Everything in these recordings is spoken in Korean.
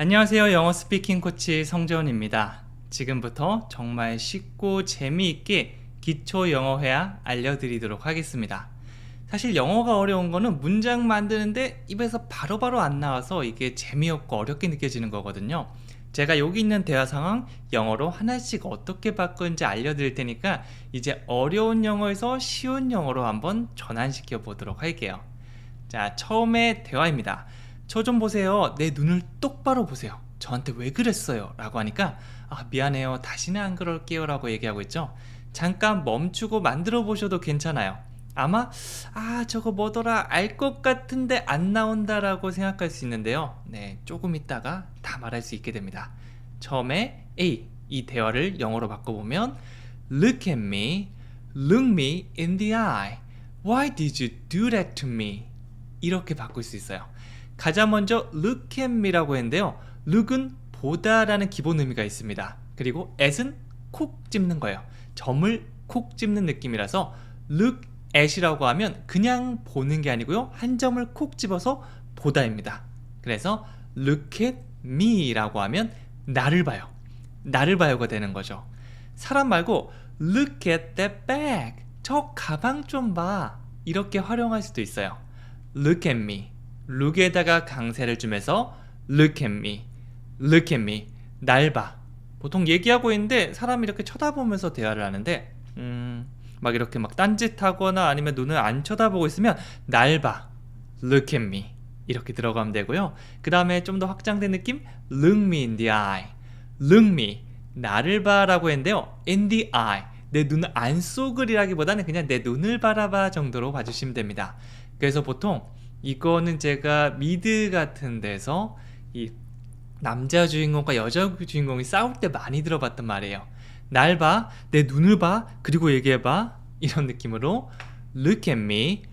안녕하세요. 영어 스피킹 코치 성재원입니다. 지금부터 정말 쉽고 재미있게 기초 영어 회화 알려드리도록 하겠습니다. 사실 영어가 어려운 거는 문장 만드는데 입에서 바로바로 안 나와서 이게 재미없고 어렵게 느껴지는 거거든요. 제가 여기 있는 대화 상황 영어로 하나씩 어떻게 바꾸는지 알려드릴 테니까 이제 어려운 영어에서 쉬운 영어로 한번 전환시켜 보도록 할게요. 자, 처음에 대화입니다. 저 좀 보세요. 내 눈을 똑바로 보세요. 저한테 왜 그랬어요? 라고 하니까 미안해요. 다시는 안 그럴게요. 라고 얘기하고 있죠. 잠깐 멈추고 만들어 보셔도 괜찮아요. 아마 저거 뭐더라 알 것 같은데 안 나온다 라고 생각할 수 있는데요. 네, 조금 있다가 다 말할 수 있게 됩니다. 처음에 A, 이 대화를 영어로 바꿔보면 Look at me, look me in the eye. Why did you do that to me? 이렇게 바꿀 수 있어요. 가장 먼저 look at me라고 했는데요. look은 보다 라는 기본 의미가 있습니다. 그리고 at은 콕 집는 거예요. 점을 콕 집는 느낌이라서 look at이라고 하면 그냥 보는 게 아니고요. 한 점을 콕 집어서 보다입니다. 그래서 look at me 라고 하면 나를 봐요. 나를 봐요가 되는 거죠. 사람 말고 look at that bag. 저 가방 좀 봐. 이렇게 활용할 수도 있어요. look at me. look에다가 강세를 주면서 look at me, look at me, 날 봐. 보통 얘기하고 있는데 사람이 이렇게 쳐다보면서 대화를 하는데 막 이렇게 막 딴짓하거나 아니면 눈을 안 쳐다보고 있으면 날 봐, look at me 이렇게 들어가면 되고요. 그 다음에 좀 더 확장된 느낌 look me in the eye, look me, 나를 봐 라고 했는데요. in the eye, 내 눈을 안 쏘그리라기보다는 그냥 내 눈을 바라봐 정도로 봐주시면 됩니다. 그래서 보통 이거는 제가 미드 같은 데서 이 남자 주인공과 여자 주인공이 싸울 때 많이 들어봤던 말이에요. 날 봐, 내 눈을 봐, 그리고 얘기해봐. 이런 느낌으로 Look at me,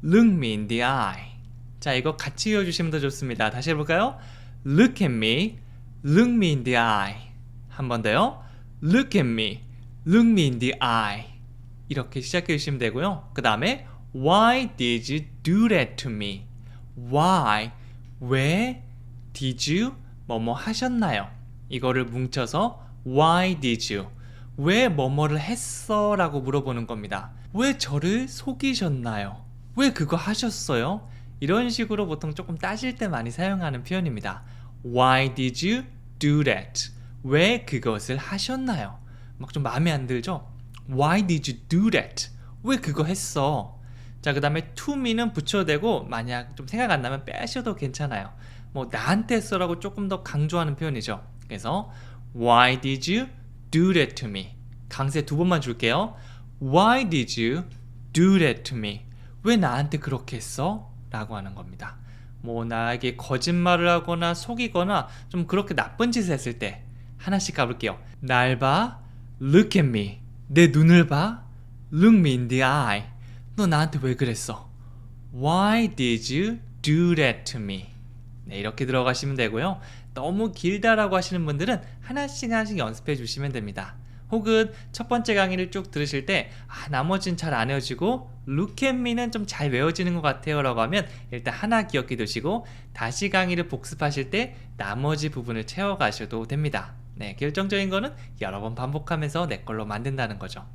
look me in the eye. 자, 이거 같이 외워주시면 더 좋습니다. 다시 해볼까요? Look at me, look me in the eye. 한 번 더요. Look at me, look me in the eye. 이렇게 시작해 주시면 되고요. 그 다음에 Why did you do that to me? Why? 왜? Did you? 뭐뭐 하셨나요? 이거를 뭉쳐서 Why did you? 왜 뭐뭐를 했어? 라고 물어보는 겁니다. 왜 저를 속이셨나요? 왜 그거 하셨어요? 이런 식으로 보통 조금 따질 때 많이 사용하는 표현입니다. Why did you do that? 왜 그것을 하셨나요? 막 좀 마음에 안 들죠? Why did you do that? 왜 그거 했어? 자, 그 다음에 to me는 붙여도 되고 만약 좀 생각 안 나면 빼셔도 괜찮아요. 뭐 나한테 했어라고 조금 더 강조하는 표현이죠. 그래서 Why did you do that to me? 강세 두 번만 줄게요. Why did you do that to me? 왜 나한테 그렇게 했어? 라고 하는 겁니다. 뭐 나에게 거짓말을 하거나 속이거나 좀 그렇게 나쁜 짓을 했을 때 하나씩 가볼게요. 날 봐, look at me. 내 눈을 봐, look me in the eye. 너 나한테 왜 그랬어? Why did you do that to me? 네, 이렇게 들어가시면 되고요. 너무 길다라고 하시는 분들은 하나씩 연습해 주시면 됩니다. 혹은 첫 번째 강의를 쭉 들으실 때 나머지는 잘 안 외워지고 Look at me는 좀 잘 외워지는 것 같아요 라고 하면 일단 하나 기억해 두시고 다시 강의를 복습하실 때 나머지 부분을 채워가셔도 됩니다. 네, 결정적인 거는 여러 번 반복하면서 내 걸로 만든다는 거죠.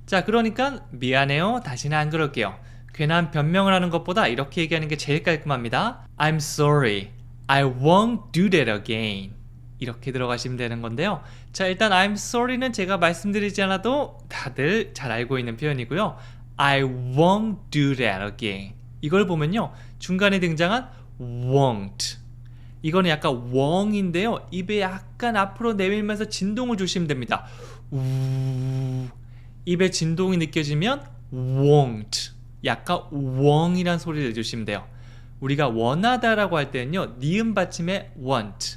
자, 그러니까 미안해요. 다시는 안 그럴게요. 괜한 변명을 하는 것보다 이렇게 얘기하는 게 제일 깔끔합니다. I'm sorry. I won't do that again. 이렇게 들어가시면 되는 건데요. 자, 일단 I'm sorry는 제가 말씀드리지 않아도 다들 잘 알고 있는 표현이고요. I won't do that again. 이걸 보면요. 중간에 등장한 won't. 이거는 약간 wong인데요. 입에 약간 앞으로 내밀면서 진동을 주시면 됩니다. 우... 입에 진동이 느껴지면 won't, 약간 wong이란 소리를 내주시면 돼요. 우리가 원하다라고 할 때는요, 니은 받침에 want,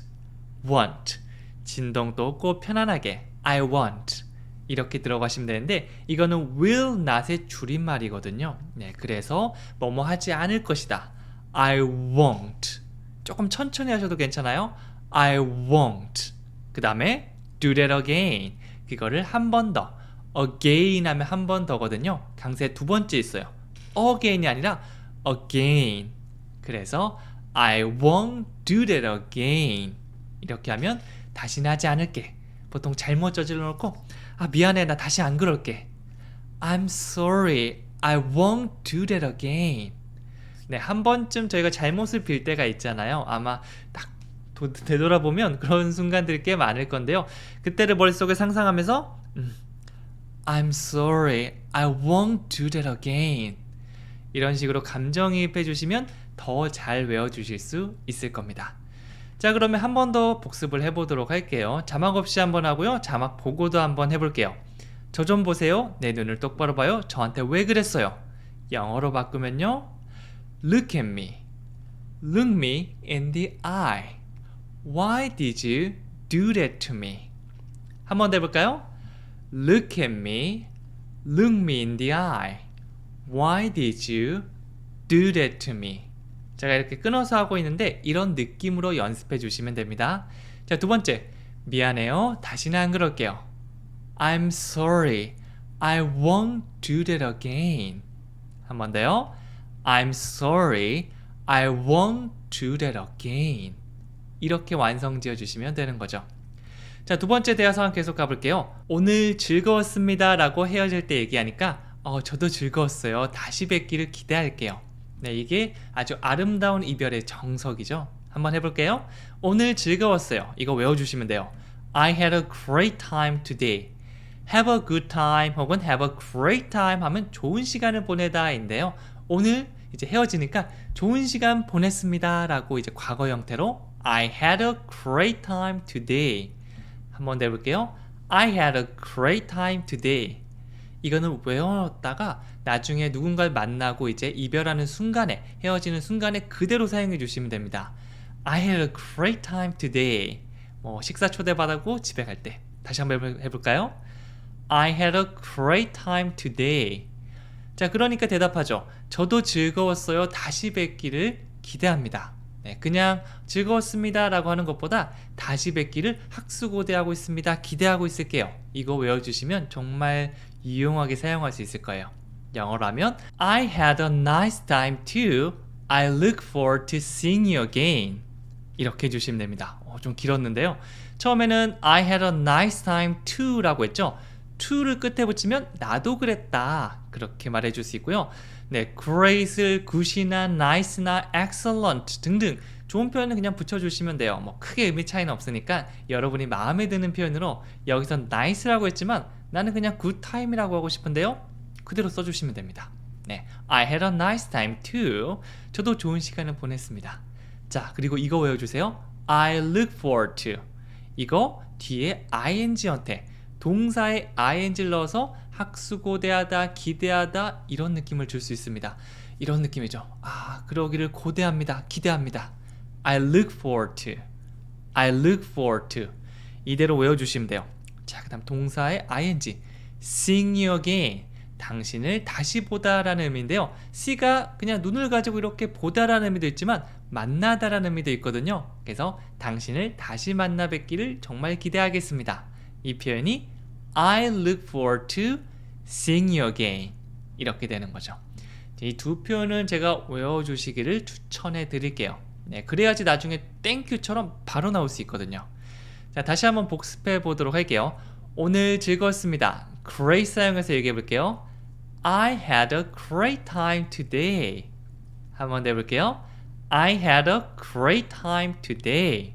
진동도 없고 편안하게 I want 이렇게 들어가시면 되는데 이거는 will not의 줄임말이거든요. 네, 그래서 뭐뭐 하지 않을 것이다. I won't. 조금 천천히 하셔도 괜찮아요. I won't. 그 다음에 do that again. 그거를 한 번 더. again 하면 한 번 더거든요. 강세 두 번째 있어요. again이 아니라 again. 그래서 I won't do that again. 이렇게 하면 다시는 하지 않을게. 보통 잘못 저질러 놓고 미안해 나 다시 안 그럴게. I'm sorry. I won't do that again. 네, 한 번쯤 저희가 잘못을 빌 때가 있잖아요. 아마 딱 되돌아보면 그런 순간들이 꽤 많을 건데요. 그때를 머릿속에 상상하면서 I'm sorry. I won't do that again. 이런 식으로 감정이입해 주시면 더 잘 외워주실 수 있을 겁니다. 자, 그러면 한 번 더 복습을 해보도록 할게요. 자막 없이 한번 하고요. 자막 보고도 한번 해볼게요. 저 좀 보세요. 내 눈을 똑바로 봐요. 저한테 왜 그랬어요? 영어로 바꾸면요. Look at me. Look me in the eye. Why did you do that to me? 한 번 더 해볼까요? Look at me. Look me in the eye. Why did you do that to me? 제가 이렇게 끊어서 하고 있는데 이런 느낌으로 연습해 주시면 됩니다. 자, 두 번째. 미안해요. 다시는 안 그럴게요. I'm sorry. I won't do that again. 한 번 더요. I'm sorry. I won't do that again. 이렇게 완성 지어 주시면 되는 거죠. 자, 두 번째 대화 상황 계속 가볼게요. 오늘 즐거웠습니다 라고 헤어질 때 얘기하니까 저도 즐거웠어요. 다시 뵙기를 기대할게요. 네, 이게 아주 아름다운 이별의 정석이죠. 한번 해볼게요. 오늘 즐거웠어요. 이거 외워주시면 돼요. I had a great time today. Have a good time 혹은 have a great time 하면 좋은 시간을 보내다인데요. 오늘 이제 헤어지니까 좋은 시간 보냈습니다 라고 이제 과거 형태로 I had a great time today. 한번 더 해볼게요. I had a great time today. 이거는 외웠다가 나중에 누군가를 만나고 이제 이별하는 순간에 헤어지는 순간에 그대로 사용해 주시면 됩니다. I had a great time today. 식사 초대받고 집에 갈 때 다시 한번 해볼까요? I had a great time today. 자, 그러니까 대답하죠. 저도 즐거웠어요. 다시 뵙기를 기대합니다. 네, 그냥 즐거웠습니다 라고 하는 것보다 다시 뵙기를 학수고대하고 있습니다. 기대하고 있을게요. 이거 외워주시면 정말 유용하게 사용할 수 있을 거예요. 영어로 하면 I had a nice time too. I look forward to seeing you again. 이렇게 해주시면 됩니다. 좀 길었는데요. 처음에는 I had a nice time too 라고 했죠. to를 끝에 붙이면 나도 그랬다. 그렇게 말해줄 수 있고요. 네, great을 good이나 nice나 excellent 등등 좋은 표현을 그냥 붙여주시면 돼요. 크게 의미 차이는 없으니까 여러분이 마음에 드는 표현으로 여기서 nice라고 했지만 나는 그냥 good time이라고 하고 싶은데요. 그대로 써주시면 됩니다. 네, I had a nice time too. 저도 좋은 시간을 보냈습니다. 자, 그리고 이거 외워주세요. I look forward to. 이거 뒤에 ing 형태. 동사에 ing를 넣어서 학수고대하다, 기대하다 이런 느낌을 줄 수 있습니다. 이런 느낌이죠. 그러기를 고대합니다. 기대합니다. I look forward to. I look forward to. 이대로 외워주시면 돼요. 자, 그 다음 동사의 ing. seeing you again. 당신을 다시 보다라는 의미인데요. see가 그냥 눈을 가지고 이렇게 보다라는 의미도 있지만 만나다라는 의미도 있거든요. 그래서 당신을 다시 만나 뵙기를 정말 기대하겠습니다. 이 표현이 I look forward to seeing you again. 이렇게 되는 거죠. 이 두 표현은 제가 외워주시기를 추천해 드릴게요. 네, 그래야지 나중에 땡큐처럼 바로 나올 수 있거든요. 자, 다시 한번 복습해 보도록 할게요. 오늘 즐거웠습니다. great 사용해서 얘기해 볼게요. I had a great time today. 한번 더 해볼게요. I had a great time today.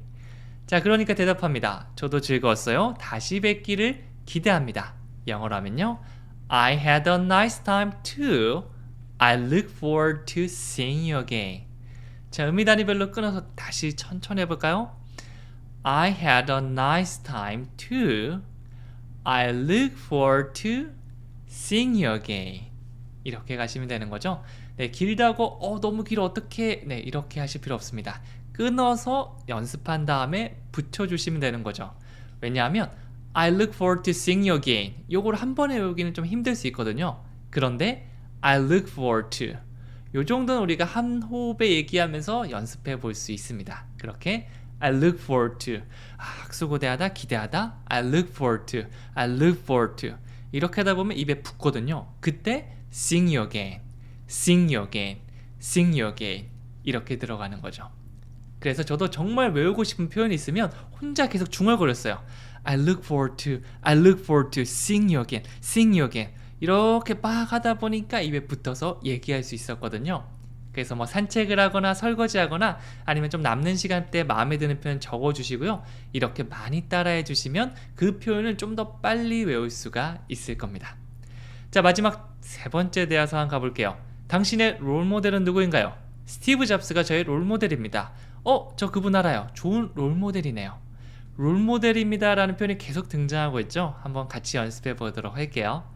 자, 그러니까 대답합니다. 저도 즐거웠어요. 다시 뵙기를 기대합니다. 영어로 하면요. I had a nice time too. I look forward to seeing you again. 자, 의미 단위별로 끊어서 다시 천천히 해볼까요? I had a nice time too. I look forward to seeing you again. 이렇게 가시면 되는 거죠. 네, 길다고 너무 길어 어떡해. 네, 이렇게 하실 필요 없습니다. 끊어서 연습한 다음에 붙여주시면 되는 거죠. 왜냐하면 I look forward to seeing you again. 요걸 한 번에 외우기는 좀 힘들 수 있거든요. 그런데 I look forward to. 요 정도는 우리가 한 호흡에 얘기하면서 연습해 볼 수 있습니다. 그렇게 I look forward to. 학수고대하다, 기대하다. I look forward to. I look forward to. 이렇게 하다 보면 입에 붙거든요. 그때 sing you again. sing you again. sing you again. 이렇게 들어가는 거죠. 그래서 저도 정말 외우고 싶은 표현이 있으면 혼자 계속 중얼거렸어요. I look forward to seeing you again. 이렇게 막 하다 보니까 입에 붙어서 얘기할 수 있었거든요. 그래서 뭐 산책을 하거나 설거지하거나 아니면 좀 남는 시간대 마음에 드는 표현 적어주시고요. 이렇게 많이 따라해 주시면 그 표현을 좀 더 빨리 외울 수가 있을 겁니다. 자, 마지막 세 번째 대화 상황 가볼게요. 당신의 롤모델은 누구인가요? 스티브 잡스가 저의 롤모델입니다. 저 그분 알아요. 좋은 롤모델이네요. 롤모델입니다 라는 표현이 계속 등장하고 있죠. 한번 같이 연습해 보도록 할게요.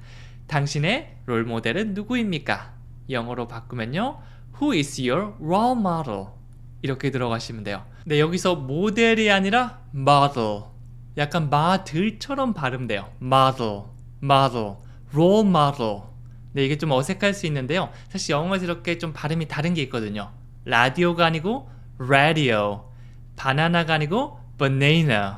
당신의 롤모델은 누구입니까? 영어로 바꾸면요, Who is your role model? 이렇게 들어가시면 돼요. 네, 여기서 모델이 아니라 model, 약간 마들처럼 발음돼요. model, role model. 네, 이게 좀 어색할 수 있는데요. 사실 영어에서 이렇게 좀 발음이 다른 게 있거든요. 라디오가 아니고 radio, 바나나가 아니고 banana.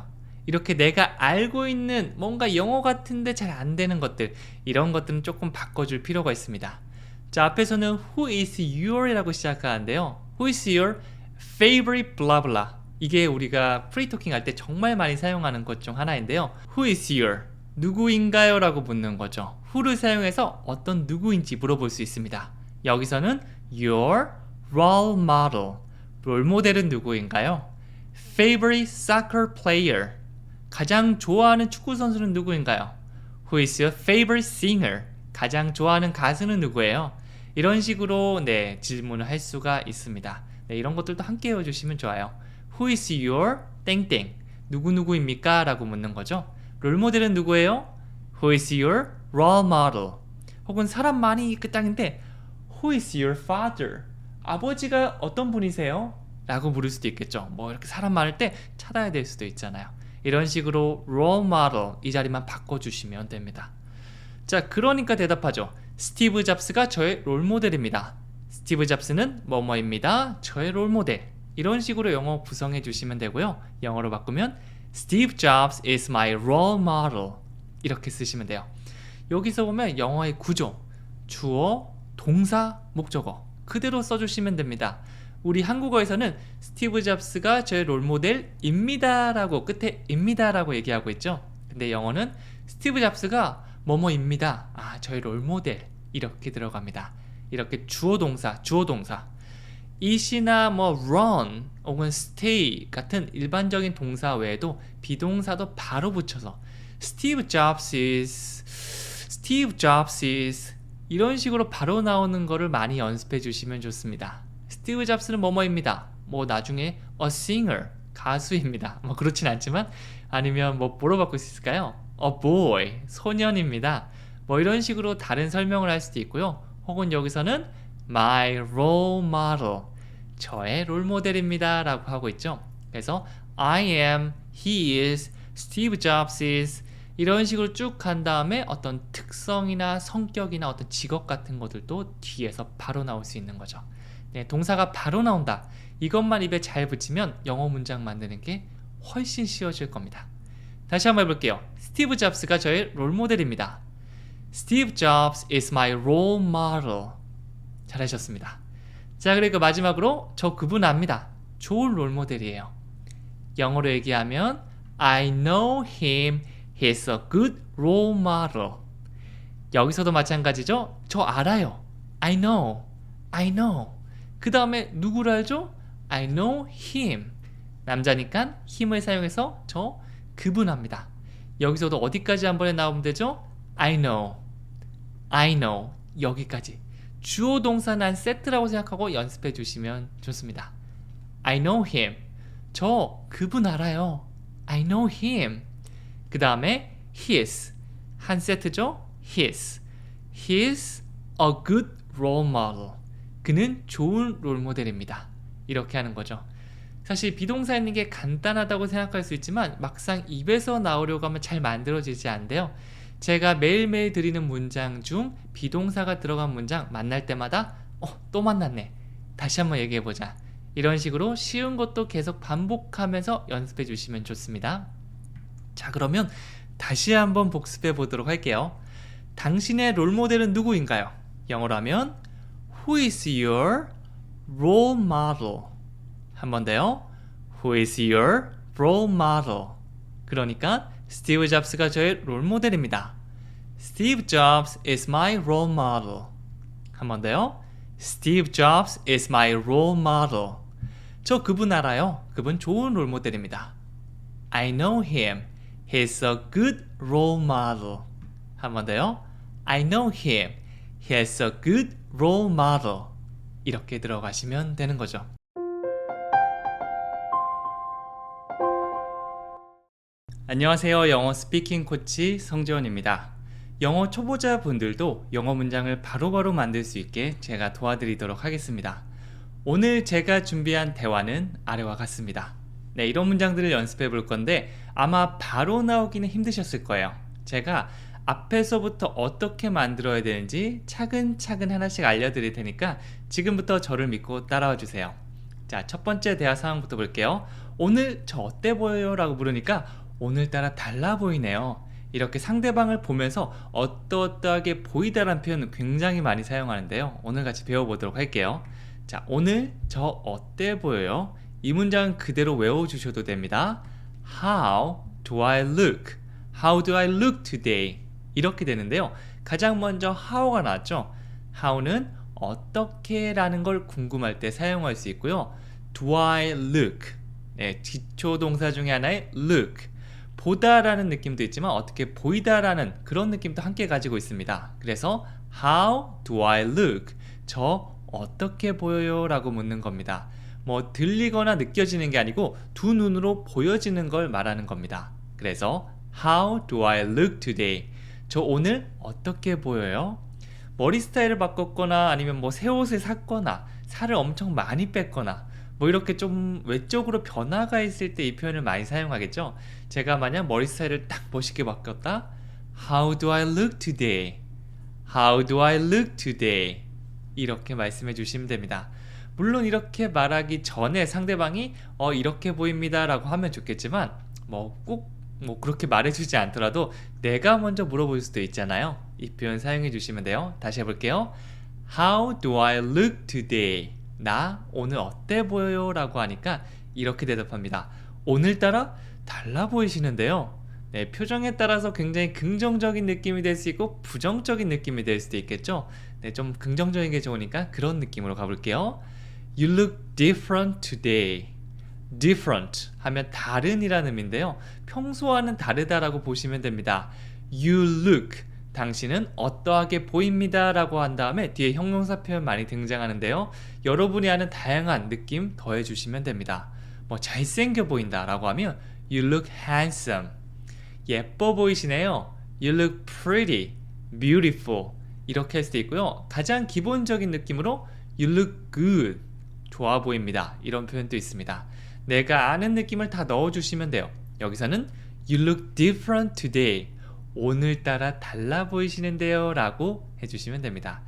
이렇게 내가 알고 있는 뭔가 영어 같은데 잘 안 되는 것들, 이런 것들은 조금 바꿔줄 필요가 있습니다. 자, 앞에서는 Who is your 이라고 시작하는데요. Who is your favorite blah blah. 이게 우리가 프리토킹 할 때 정말 많이 사용하는 것 중 하나인데요. Who is your? 누구인가요? 라고 묻는 거죠. who를 사용해서 어떤 누구인지 물어볼 수 있습니다. 여기서는 your role model. 롤모델은 누구인가요? Favorite soccer player. 가장 좋아하는 축구 선수는 누구인가요? Who is your favorite singer? 가장 좋아하는 가수는 누구예요? 이런 식으로 질문을 할 수가 있습니다. 이런 것들도 함께 외워주시면 좋아요. Who is your 땡땡? 누구누구입니까? 라고 묻는 거죠. 롤모델은 누구예요? Who is your role model? 혹은 사람 많이 그 땅인데 Who is your father? 아버지가 어떤 분이세요? 라고 물을 수도 있겠죠. 뭐 이렇게 사람 많을 때 찾아야 될 수도 있잖아요. 이런 식으로 role model 이 자리만 바꿔주시면 됩니다. 자, 그러니까 대답하죠. 스티브 잡스가 저의 롤모델입니다. 스티브 잡스는 뭐뭐입니다. 저의 롤모델. 이런 식으로 영어 구성해 주시면 되고요. 영어로 바꾸면 Steve Jobs is my role model. 이렇게 쓰시면 돼요. 여기서 보면 영어의 구조, 주어, 동사, 목적어 그대로 써주시면 됩니다. 우리 한국어에서는 스티브 잡스가 저의 롤모델입니다 라고 끝에 입니다 라고 얘기하고 있죠. 근데 영어는 스티브 잡스가 뭐뭐입니다. 저의 롤모델 이렇게 들어갑니다. 이렇게 주어 동사 it이나 뭐 run 혹은 stay 같은 일반적인 동사 외에도 비동사도 바로 붙여서 Steve Jobs is 이런 식으로 바로 나오는 거를 많이 연습해 주시면 좋습니다. 스티브 잡스는 뭐뭐입니다. 뭐 나중에 a singer 가수입니다. 뭐 그렇진 않지만 아니면 뭐로 바꿀 수 있을까요? a boy 소년입니다. 뭐 이런 식으로 다른 설명을 할 수도 있고요. 혹은 여기서는 my role model 저의 롤모델입니다 라고 하고 있죠. 그래서 I am, he is, Steve Jobs is 이런 식으로 쭉 간 다음에 어떤 특성이나 성격이나 어떤 직업 같은 것들도 뒤에서 바로 나올 수 있는 거죠. 네, 동사가 바로 나온다. 이것만 입에 잘 붙이면 영어 문장 만드는 게 훨씬 쉬워질 겁니다. 다시 한번 해볼게요. 스티브 잡스가 저의 롤모델입니다. Steve Jobs is my role model. 잘하셨습니다. 자, 그리고 마지막으로 저 그분 압니다. 좋은 롤모델이에요. 영어로 얘기하면 I know him. He's a good role model. 여기서도 마찬가지죠. 저 알아요. I know. 그 다음에 누구를 알죠? I know him. 남자니까 힘을 사용해서 저 그분 합니다. 여기서도 어디까지 한 번에 나오면 되죠? I know. 여기까지. 주어 동사는 한 세트라고 생각하고 연습해 주시면 좋습니다. I know him. 저 그분 알아요. I know him. 그 다음에 his. 한 세트죠? his. He's a good role model. 그는 좋은 롤모델입니다. 이렇게 하는 거죠. 사실 비동사 있는 게 간단하다고 생각할 수 있지만 막상 입에서 나오려고 하면 잘 만들어지지 않는데요. 제가 매일매일 드리는 문장 중 비동사가 들어간 문장 만날 때마다 또 만났네. 다시 한번 얘기해보자. 이런 식으로 쉬운 것도 계속 반복하면서 연습해 주시면 좋습니다. 자, 그러면 다시 한번 복습해 보도록 할게요. 당신의 롤모델은 누구인가요? 영어로 하면 Who is your role model? 한 번 더요. Who is your role model? 그러니까 스티브 잡스가 저의 롤 모델입니다. Steve Jobs is my role model. 한 번 더요. Steve Jobs is my role model. 저 그분 알아요. 그분 좋은 롤 모델입니다. I know him. He's a good role model. 한 번 더요. I know him. He has a good role model. 이렇게 들어가시면 되는 거죠. 안녕하세요. 영어 스피킹 코치 성재원입니다. 영어 초보자 분들도 영어 문장을 바로바로 만들 수 있게 제가 도와드리도록 하겠습니다. 오늘 제가 준비한 대화는 아래와 같습니다. 네, 이런 문장들을 연습해 볼 건데 아마 바로 나오기는 힘드셨을 거예요. 제가 앞에서부터 어떻게 만들어야 되는지 차근차근 하나씩 알려드릴 테니까 지금부터 저를 믿고 따라와 주세요. 자, 첫 번째 대화 상황부터 볼게요. 오늘 저 어때 보여요? 라고 물으니까 오늘따라 달라 보이네요. 이렇게 상대방을 보면서 어떠어떠하게 보이다라는 표현을 굉장히 많이 사용하는데요. 오늘 같이 배워보도록 할게요. 자, 오늘 저 어때 보여요? 이 문장은 그대로 외워주셔도 됩니다. How do I look? How do I look today? 이렇게 되는데요. 가장 먼저 how가 나왔죠. how는 어떻게 라는 걸 궁금할 때 사용할 수 있고요. do I look? 네, 기초 동사 중에 하나의 look. 보다라는 느낌도 있지만 어떻게 보이다라는 그런 느낌도 함께 가지고 있습니다. 그래서 How do I look? 저 어떻게 보여요? 라고 묻는 겁니다. 뭐 들리거나 느껴지는 게 아니고 두 눈으로 보여지는 걸 말하는 겁니다. 그래서 How do I look today? 저 오늘 어떻게 보여요? 머리 스타일을 바꿨거나 아니면 뭐 새 옷을 샀거나 살을 엄청 많이 뺐거나 뭐 이렇게 좀 외적으로 변화가 있을 때 이 표현을 많이 사용하겠죠. 제가 만약 머리 스타일을 딱 멋있게 바꿨다. How do I look today? How do I look today? 이렇게 말씀해 주시면 됩니다. 물론 이렇게 말하기 전에 상대방이 이렇게 보입니다 라고 하면 좋겠지만 꼭 그렇게 말해주지 않더라도 내가 먼저 물어볼 수도 있잖아요. 이 표현 사용해 주시면 돼요. 다시 해볼게요. How do I look today? 나 오늘 어때 보여요? 라고 하니까 이렇게 대답합니다. 오늘따라 달라 보이시는데요. 네, 표정에 따라서 굉장히 긍정적인 느낌이 될 수 있고 부정적인 느낌이 될 수도 있겠죠. 네, 좀 긍정적인 게 좋으니까 그런 느낌으로 가볼게요. You look different today. different 하면 다른 이라는 의미인데요. 평소와는 다르다라고 보시면 됩니다. You look 당신은 어떠하게 보입니다 라고 한 다음에 뒤에 형용사 표현 많이 등장하는데요. 여러분이 아는 다양한 느낌 더해주시면 됩니다. 뭐 잘생겨 보인다 라고 하면 You look handsome. 예뻐 보이시네요. You look pretty, beautiful. 이렇게 할 수도 있고요. 가장 기본적인 느낌으로 You look good. 좋아 보입니다. 이런 표현도 있습니다. 내가 아는 느낌을 다 넣어주시면 돼요. 여기서는 You look different today. 오늘따라 달라 보이시는데요 라고 해주시면 됩니다.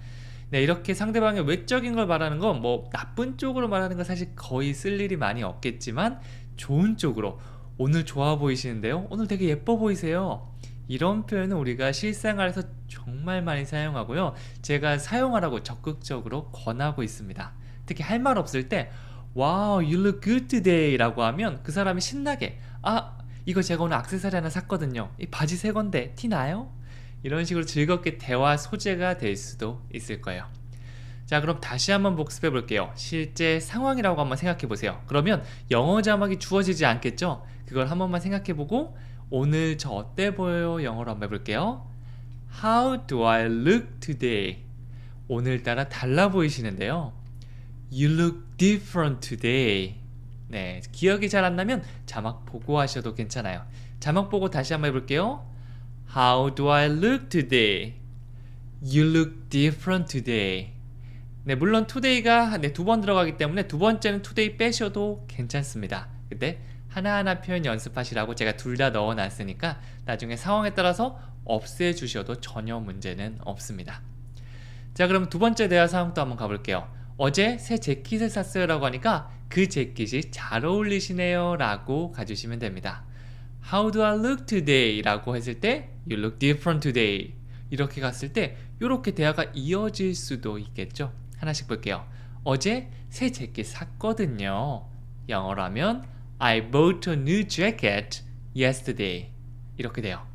네, 이렇게 상대방의 외적인 걸 말하는 건 뭐 나쁜 쪽으로 말하는 건 사실 거의 쓸 일이 많이 없겠지만 좋은 쪽으로 오늘 좋아 보이시는데요, 오늘 되게 예뻐 보이세요, 이런 표현은 우리가 실생활에서 정말 많이 사용하고요. 제가 사용하라고 적극적으로 권하고 있습니다. 특히 할 말 없을 때 Wow, you look good today 라고 하면 그 사람이 신나게 이거 제가 오늘 액세서리 하나 샀거든요. 이 바지 새 건데 티 나요? 이런 식으로 즐겁게 대화 소재가 될 수도 있을 거예요. 자, 그럼 다시 한번 복습해 볼게요. 실제 상황이라고 한번 생각해 보세요. 그러면 영어 자막이 주어지지 않겠죠? 그걸 한 번만 생각해 보고 오늘 저 어때 보여요? 영어로 한번 해볼게요. How do I look today? 오늘따라 달라 보이시는데요. You look different today. 네, 기억이 잘 안 나면 자막 보고 하셔도 괜찮아요. 자막 보고 다시 한번 해볼게요. How do I look today? You look different today. 네, 물론 today가 두 번 들어가기 때문에 두 번째는 today 빼셔도 괜찮습니다. 근데 하나하나 표현 연습하시라고 제가 둘 다 넣어놨으니까 나중에 상황에 따라서 없애주셔도 전혀 문제는 없습니다. 자, 그럼 두 번째 대화 상황도 한번 가볼게요. 어제 새 재킷을 샀어요 라고 하니까 그 재킷이 잘 어울리시네요 라고 가주시면 됩니다. How do I look today? 라고 했을 때 You look different today. 이렇게 갔을 때 이렇게 대화가 이어질 수도 있겠죠. 하나씩 볼게요. 어제 새 재킷 샀거든요. 영어로 하면 I bought a new jacket yesterday. 이렇게 돼요.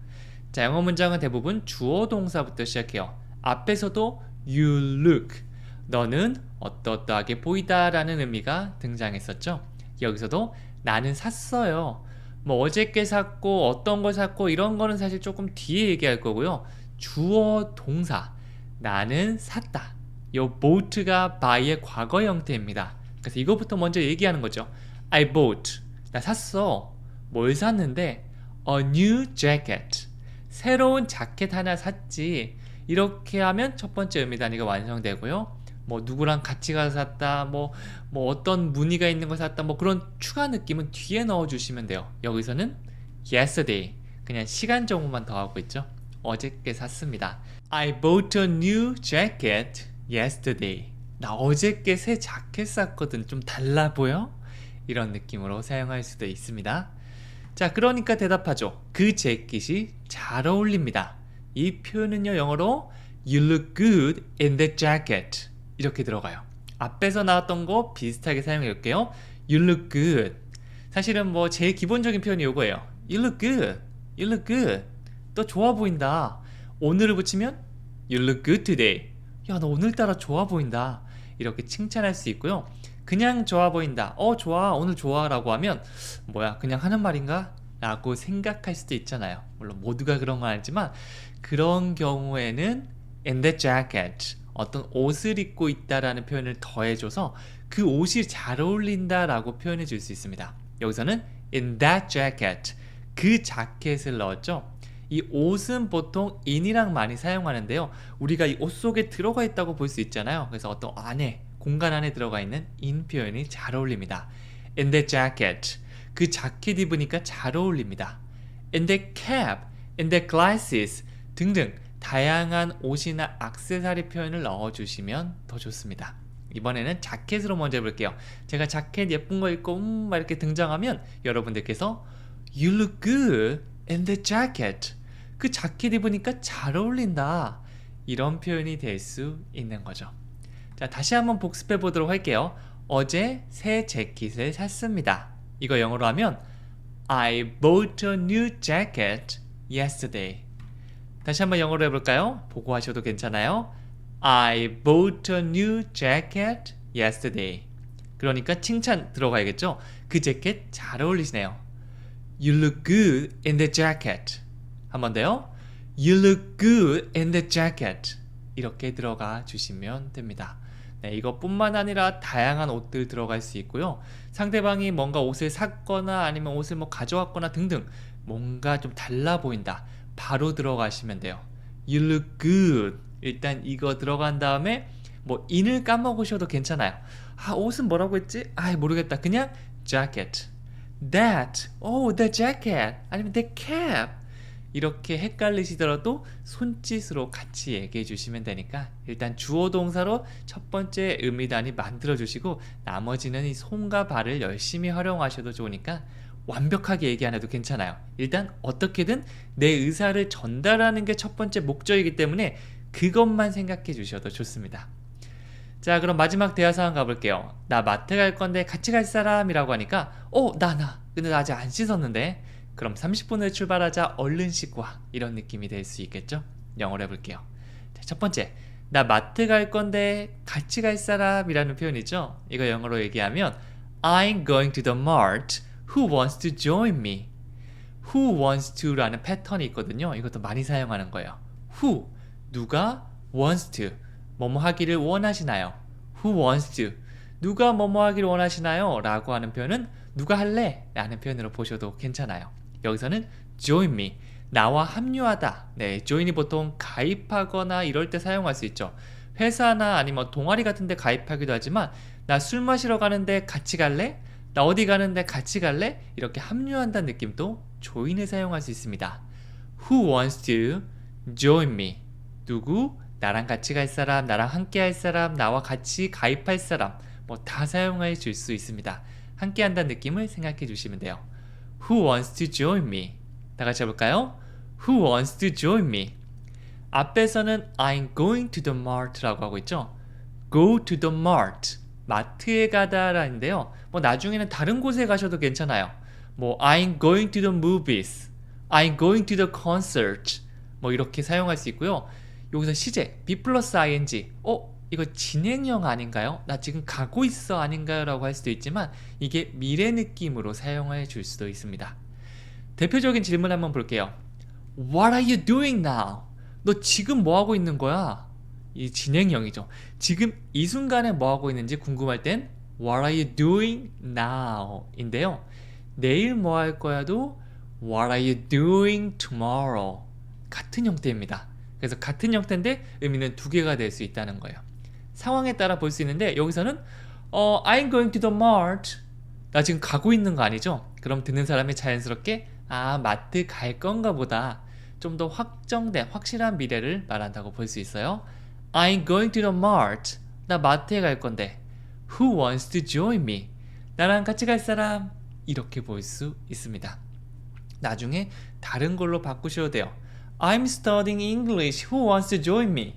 자, 영어 문장은 대부분 주어 동사부터 시작해요. 앞에서도 you look, 너는 어떠어떠하게 보이다 라는 의미가 등장했었죠. 여기서도 나는 샀어요. 뭐 어저께 샀고 어떤 걸 샀고 이런 거는 사실 조금 뒤에 얘기할 거고요. 주어 동사 나는 샀다. 요 bought가 by의 과거 형태입니다. 그래서 이거부터 먼저 얘기하는 거죠. I bought, 나 샀어. 뭘 샀는데 a new jacket, 새로운 자켓 하나 샀지. 이렇게 하면 첫 번째 의미 단위가 완성되고요. 뭐 누구랑 같이 가서 샀다, 뭐 어떤 무늬가 있는 걸 샀다, 뭐 그런 추가 느낌은 뒤에 넣어주시면 돼요. 여기서는 yesterday, 그냥 시간 정보만 더하고 있죠. 어저께 샀습니다. I bought a new jacket yesterday. 나 어저께 새 자켓 샀거든. 좀 달라 보여? 이런 느낌으로 사용할 수도 있습니다. 자, 그러니까 대답하죠. 그 재킷이 잘 어울립니다. 이 표현은요, 영어로 You look good in that jacket. 이렇게 들어가요. 앞에서 나왔던 거 비슷하게 사용해 볼게요. You look good. 사실은 뭐 제일 기본적인 표현이 이거예요. You look good. You look good. 너 좋아 보인다. 오늘을 붙이면 You look good today. 야, 너 오늘따라 좋아 보인다. 이렇게 칭찬할 수 있고요. 그냥 좋아 보인다. 좋아. 오늘 좋아. 라고 하면 뭐야, 그냥 하는 말인가? 라고 생각할 수도 있잖아요. 물론 모두가 그런 건 아니지만 그런 경우에는 in that jacket, 어떤 옷을 입고 있다라는 표현을 더해줘서 그 옷이 잘 어울린다라고 표현해 줄 수 있습니다. 여기서는 in that jacket, 그 자켓을 넣었죠. 이 옷은 보통 in이랑 많이 사용하는데요. 우리가 이 옷 속에 들어가 있다고 볼 수 있잖아요. 그래서 어떤 안에, 공간 안에 들어가 있는 in 표현이 잘 어울립니다. in that jacket, 그 자켓 입으니까 잘 어울립니다. in that cap, in that glasses 등등 다양한 옷이나 액세서리 표현을 넣어주시면 더 좋습니다. 이번에는 자켓으로 먼저 해볼게요. 제가 자켓 예쁜 거 입고 막 이렇게 등장하면 여러분들께서 You look good in the jacket. 그 자켓 입으니까 잘 어울린다. 이런 표현이 될 수 있는 거죠. 자, 다시 한번 복습해 보도록 할게요. 어제 새 재킷을 샀습니다. 이거 영어로 하면 I bought a new jacket yesterday. 다시 한번 영어로 해볼까요? 보고 하셔도 괜찮아요. I bought a new jacket yesterday. 그러니까 칭찬 들어가야겠죠? 그 재킷 잘 어울리시네요. You look good in the jacket. 한 번 더요. You look good in the jacket. 이렇게 들어가 주시면 됩니다. 네, 이것뿐만 아니라 다양한 옷들 들어갈 수 있고요. 상대방이 뭔가 옷을 샀거나 아니면 옷을 뭐 가져왔거나 등등 뭔가 좀 달라 보인다. 바로 들어가시면 돼요. You look good. 일단 이거 들어간 다음에 뭐 in을 까먹으셔도 괜찮아요. 옷은 뭐라고 했지? 모르겠다. 그냥 jacket. That. the jacket. 아니면 the cap. 이렇게 헷갈리시더라도 손짓으로 같이 얘기해 주시면 되니까 일단 주어 동사로 첫 번째 의미 단위 만들어 주시고 나머지는 이 손과 발을 열심히 활용하셔도 좋으니까 완벽하게 얘기 안 해도 괜찮아요. 일단 어떻게든 내 의사를 전달하는 게 첫 번째 목적이기 때문에 그것만 생각해 주셔도 좋습니다. 자, 그럼 마지막 대화 상황 가볼게요. 나 마트 갈 건데 같이 갈 사람이라고 하니까 나 근데 나 아직 안 씻었는데. 그럼 30분을 출발하자, 얼른 씻고 와. 이런 느낌이 될 수 있겠죠? 영어로 해볼게요. 자, 첫 번째, 나 마트 갈 건데 같이 갈 사람이라는 표현이죠. 이거 영어로 얘기하면 I'm going to the mart. Who wants to join me? Who wants to라는 패턴이 있거든요. 이것도 많이 사용하는 거예요. Who, 누가 wants to, 뭐뭐 하기를 원하시나요? Who wants to, 누가 뭐뭐 하기를 원하시나요? 라고 하는 표현은 누가 할래? 라는 표현으로 보셔도 괜찮아요. 여기서는 join me, 나와 합류하다. 네, join이 보통 가입하거나 이럴 때 사용할 수 있죠. 회사나 아니면 동아리 같은 데 가입하기도 하지만 나 술 마시러 가는데 같이 갈래? 나 어디 가는데 같이 갈래? 이렇게 합류한다는 느낌도 join을 사용할 수 있습니다. Who wants to join me? 누구? 나랑 같이 갈 사람, 나랑 함께 할 사람, 나와 같이 가입할 사람, 뭐 다 사용해 줄 수 있습니다. 함께 한다는 느낌을 생각해 주시면 돼요. Who wants to join me? 다 같이 해볼까요? Who wants to join me? 앞에서는 I'm going to the mart 라고 하고 있죠. Go to the mart. 마트에 가다라는데요. 뭐 나중에는 다른 곳에 가셔도 괜찮아요. 뭐 I'm going to the movies, I'm going to the concert 뭐 이렇게 사용할 수 있고요. 여기서 시제 be 플러스 ing 이거 진행형 아닌가요? 나 지금 가고 있어 아닌가요? 라고 할 수도 있지만 이게 미래 느낌으로 사용해 줄 수도 있습니다. 대표적인 질문 한번 볼게요. What are you doing now? 너 지금 뭐 하고 있는 거야? 이 진행형이죠. 지금 이 순간에 뭐 하고 있는지 궁금할 땐 What are you doing now? 인데요. 내일 뭐 할 거야도 What are you doing tomorrow? 같은 형태입니다. 그래서 같은 형태인데 의미는 두 개가 될 수 있다는 거예요. 상황에 따라 볼 수 있는데 여기서는 I'm going to the mart. 나 지금 가고 있는 거 아니죠? 그럼 듣는 사람이 자연스럽게 마트 갈 건가 보다. 좀 더 확정된 확실한 미래를 말한다고 볼 수 있어요. I'm going to the mart. 나 마트에 갈 건데. Who wants to join me? 나랑 같이 갈 사람? 이렇게 볼 수 있습니다. 나중에 다른 걸로 바꾸셔도 돼요. I'm studying English. Who wants to join me?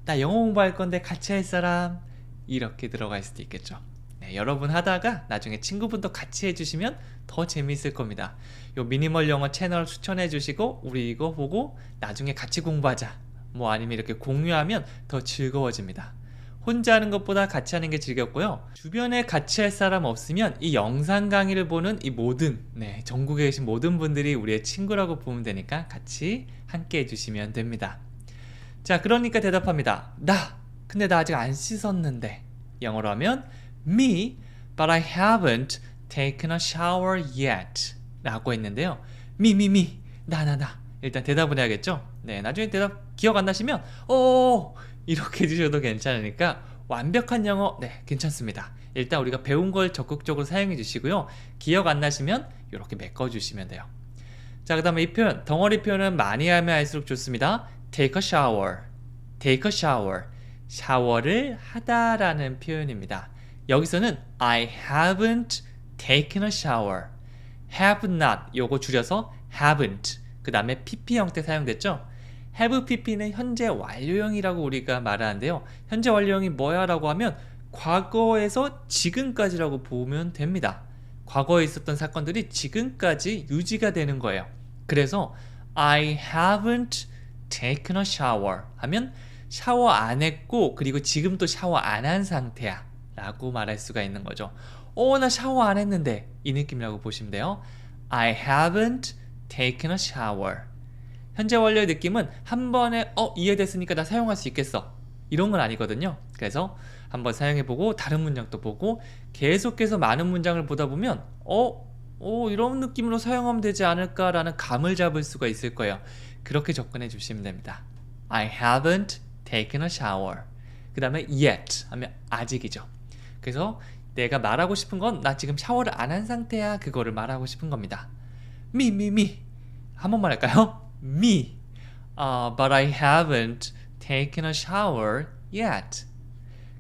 나 영어 공부할 건데 같이 할 사람? 이렇게 들어갈 수도 있겠죠. 네, 여러분 하다가 나중에 친구분도 같이 해주시면 더 재미있을 겁니다. 요 미니멀 영어 채널 추천해 주시고 우리 이거 보고 나중에 같이 공부하자. 뭐 아니면 이렇게 공유하면 더 즐거워집니다. 혼자 하는 것보다 같이 하는 게 즐겁고요. 주변에 같이 할 사람 없으면 이 영상 강의를 보는 이 모든 전국에 계신 모든 분들이 우리의 친구라고 보면 되니까 같이 함께 해주시면 됩니다. 자, 그러니까 대답합니다. 근데 나 아직 안 씻었는데. 영어로 하면 Me, but I haven't taken a shower yet 라고 했는데요. Me, 나 일단 대답을 해야겠죠. 네, 나중에 대답 기억 안 나시면 이렇게 해주셔도 괜찮으니까 완벽한 영어 괜찮습니다. 일단 우리가 배운 걸 적극적으로 사용해 주시고요. 기억 안 나시면 이렇게 메꿔주시면 돼요. 자, 그 다음에 이 표현 덩어리 표현은 많이 하면 할수록 좋습니다. Take a shower, take a shower. 샤워를 하다라는 표현입니다. 여기서는 I haven't taken a shower. have not 요거 줄여서 haven't. 그 다음에 pp 형태 사용됐죠? have pp는 현재 완료형이라고 우리가 말하는데요. 현재 완료형이 뭐야 라고 하면 과거에서 지금까지라고 보면 됩니다. 과거에 있었던 사건들이 지금까지 유지가 되는 거예요. 그래서 I haven't taken a shower 하면 샤워 안 했고 그리고 지금 또 샤워 안 한 상태야 라고 말할 수가 있는 거죠. 나 샤워 안 했는데 이 느낌이라고 보시면 돼요. I haven't taken a shower. 현재 완료의 느낌은 한 번에 이해됐으니까 나 사용할 수 있겠어 이런 건 아니거든요. 그래서 한번 사용해보고 다른 문장도 보고 계속해서 많은 문장을 보다 보면 이런 느낌으로 사용하면 되지 않을까라는 감을 잡을 수가 있을 거예요. 그렇게 접근해 주시면 됩니다. I haven't taken a shower. 그 다음에 yet 하면 아직이죠. 그래서 내가 말하고 싶은 건 나 지금 샤워를 안 한 상태야. 그거를 말하고 싶은 겁니다. me. 한 번만 할까요? me. But I haven't taken a shower yet.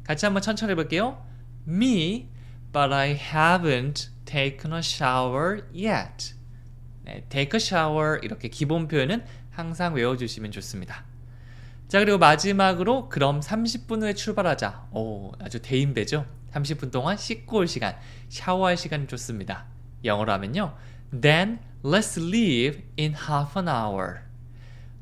같이 한번 천천히 해볼게요. Me, but I haven't taken a shower yet. take a shower 이렇게 기본 표현은 항상 외워주시면 좋습니다. 자, 그리고 마지막으로 그럼 30분 후에 출발하자. 아주 대인배죠. 30분 동안 씻고 올 시간, 샤워할 시간이 좋습니다. 영어로 하면요. Then let's leave in half an hour.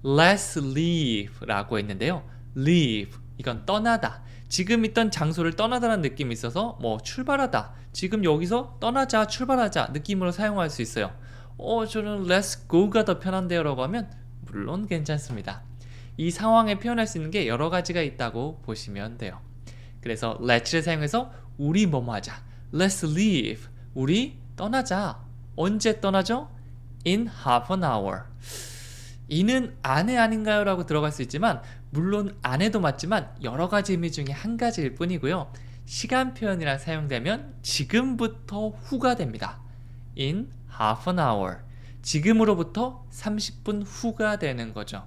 Let's leave 라고 했는데요. leave 이건 떠나다. 지금 있던 장소를 떠나다라는 느낌이 있어서 출발하다. 지금 여기서 떠나자, 출발하자 느낌으로 사용할 수 있어요. 저는 let's go가 더 편한데요 라고 하면 물론 괜찮습니다. 이 상황에 표현할 수 있는 게 여러 가지가 있다고 보시면 돼요. 그래서 let's를 사용해서 우리 뭐뭐 하자. Let's leave. 우리 떠나자. 언제 떠나죠? In half an hour. 이는 안에 아닌가요? 라고 들어갈 수 있지만 물론 안에도 맞지만 여러 가지 의미 중에 한 가지일 뿐이고요. 시간 표현이랑 사용되면 지금부터 후가 됩니다. In half an hour. 지금으로부터 30분 후가 되는 거죠.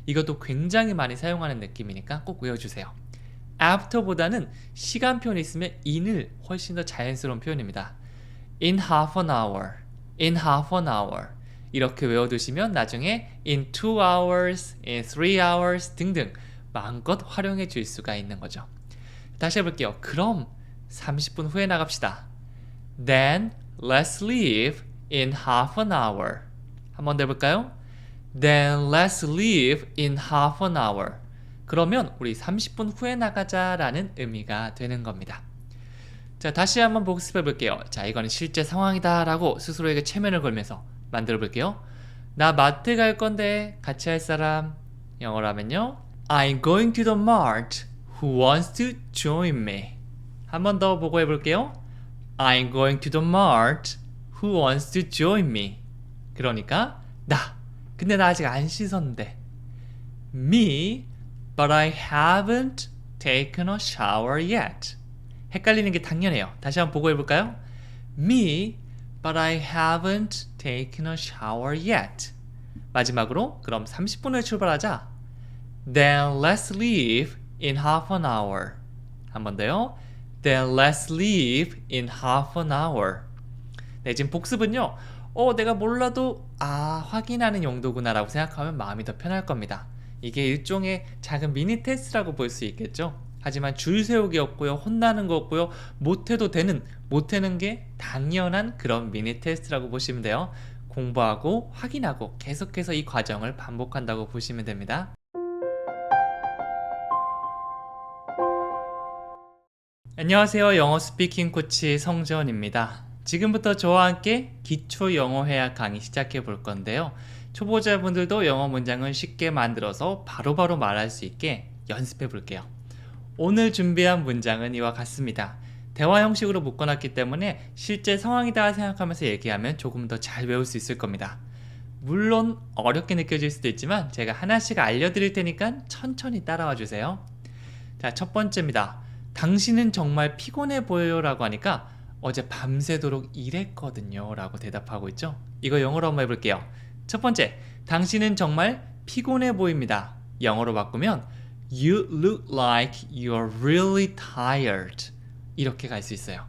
이것도 굉장히 많이 사용하는 느낌이니까 꼭 외워주세요. after보다는 시간 표현이 있으면 in을 훨씬 더 자연스러운 표현입니다. In half an hour, in half an hour 이렇게 외워두시면 나중에 in 2 hours, in 3 hours 등등 마음껏 활용해 줄 수가 있는 거죠. 다시 해볼게요. 그럼 30분 후에 나갑시다. Then let's leave in half an hour. 한 번 더 해볼까요? Then let's leave in half an hour. 그러면 우리 30분 후에 나가자라는 의미가 되는 겁니다. 자, 다시 한번 복습해 볼게요. 자, 이거는 실제 상황이다 라고 스스로에게 체면을 걸면서 만들어 볼게요. 나 마트 갈 건데 같이 할 사람. 영어로 하면요, I'm going to the mart. Who wants to join me? 한 번 더 보고 해볼게요. I'm going to the mart. Who wants to join me? 그러니까 근데 나 아직 안 씻었는데. Me, but I haven't taken a shower yet. 헷갈리는 게 당연해요. 다시 한번 보고 해볼까요? Me, but I haven't taken a shower yet. 마지막으로 그럼 30분 후에 출발하자. Then let's leave in half an hour. 한 번 더요. Then let's leave in half an hour. 네, 지금 복습은요. 내가 몰라도 확인하는 용도구나 라고 생각하면 마음이 더 편할 겁니다. 이게 일종의 작은 미니 테스트라고 볼 수 있겠죠. 하지만 줄 세우기 없고요. 혼나는 거 없고요. 못해도 되는, 못하는 게 당연한 그런 미니 테스트라고 보시면 돼요. 공부하고 확인하고 계속해서 이 과정을 반복한다고 보시면 됩니다. 안녕하세요. 영어 스피킹 코치 성재원입니다. 지금부터 저와 함께 기초 영어 회화 강의 시작해 볼 건데요. 초보자분들도 영어 문장을 쉽게 만들어서 바로바로 말할 수 있게 연습해 볼게요. 오늘 준비한 문장은 이와 같습니다. 대화 형식으로 묶어놨기 때문에 실제 상황이다 생각하면서 얘기하면 조금 더 잘 외울 수 있을 겁니다. 물론 어렵게 느껴질 수도 있지만 제가 하나씩 알려드릴 테니까 천천히 따라와 주세요. 자, 첫 번째입니다. 당신은 정말 피곤해 보여요 라고 하니까 어제 밤새도록 일했거든요 라고 대답하고 있죠. 이거 영어로 한번 해볼게요. 첫 번째, 당신은 정말 피곤해 보입니다. 영어로 바꾸면 You look like you're really tired. 이렇게 갈 수 있어요.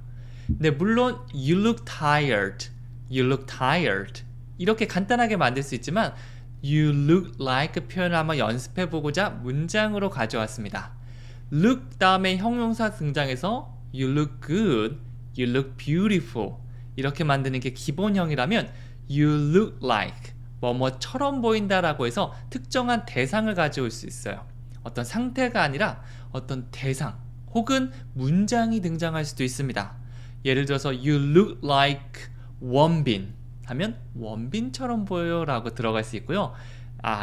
근데 물론 You look tired, You look tired 이렇게 간단하게 만들 수 있지만 You look like 표현을 한번 연습해보고자 문장으로 가져왔습니다. look 다음에 형용사 등장해서 You look good, You look beautiful 이렇게 만드는 게 기본형이라면 You look like 뭐뭐처럼 보인다라고 해서 특정한 대상을 가져올 수 있어요. 어떤 상태가 아니라 어떤 대상 혹은 문장이 등장할 수도 있습니다. 예를 들어서 You look like 원빈 하면 원빈처럼 보여요 라고 들어갈 수 있고요.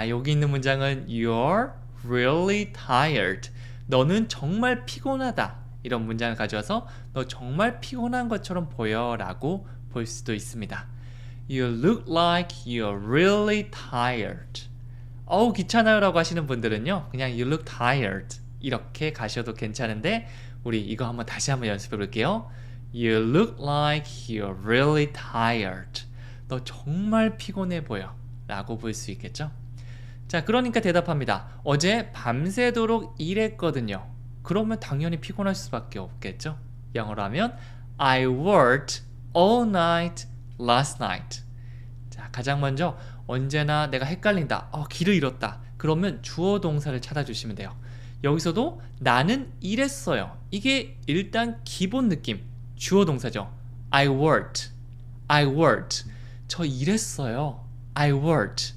여기 있는 문장은 You're really tired. 너는 정말 피곤하다. 이런 문장을 가져와서 너 정말 피곤한 것처럼 보여 라고 볼 수도 있습니다. You look like you're really tired. 귀찮아요 라고 하시는 분들은요, 그냥 You look tired 이렇게 가셔도 괜찮은데 우리 이거 한번 다시 한번 연습해 볼게요. You look like you're really tired. 너 정말 피곤해 보여 라고 볼 수 있겠죠. 자, 그러니까 대답합니다. 어제 밤새도록 일했거든요. 그러면 당연히 피곤할 수밖에 없겠죠. 영어로 하면 I worked all night last night. 자, 가장 먼저 언제나 내가 헷갈린다. 길을 잃었다. 그러면 주어 동사를 찾아주시면 돼요. 여기서도 나는 일했어요. 이게 일단 기본 느낌. 주어 동사죠. I worked. I worked. 저 일했어요. I worked.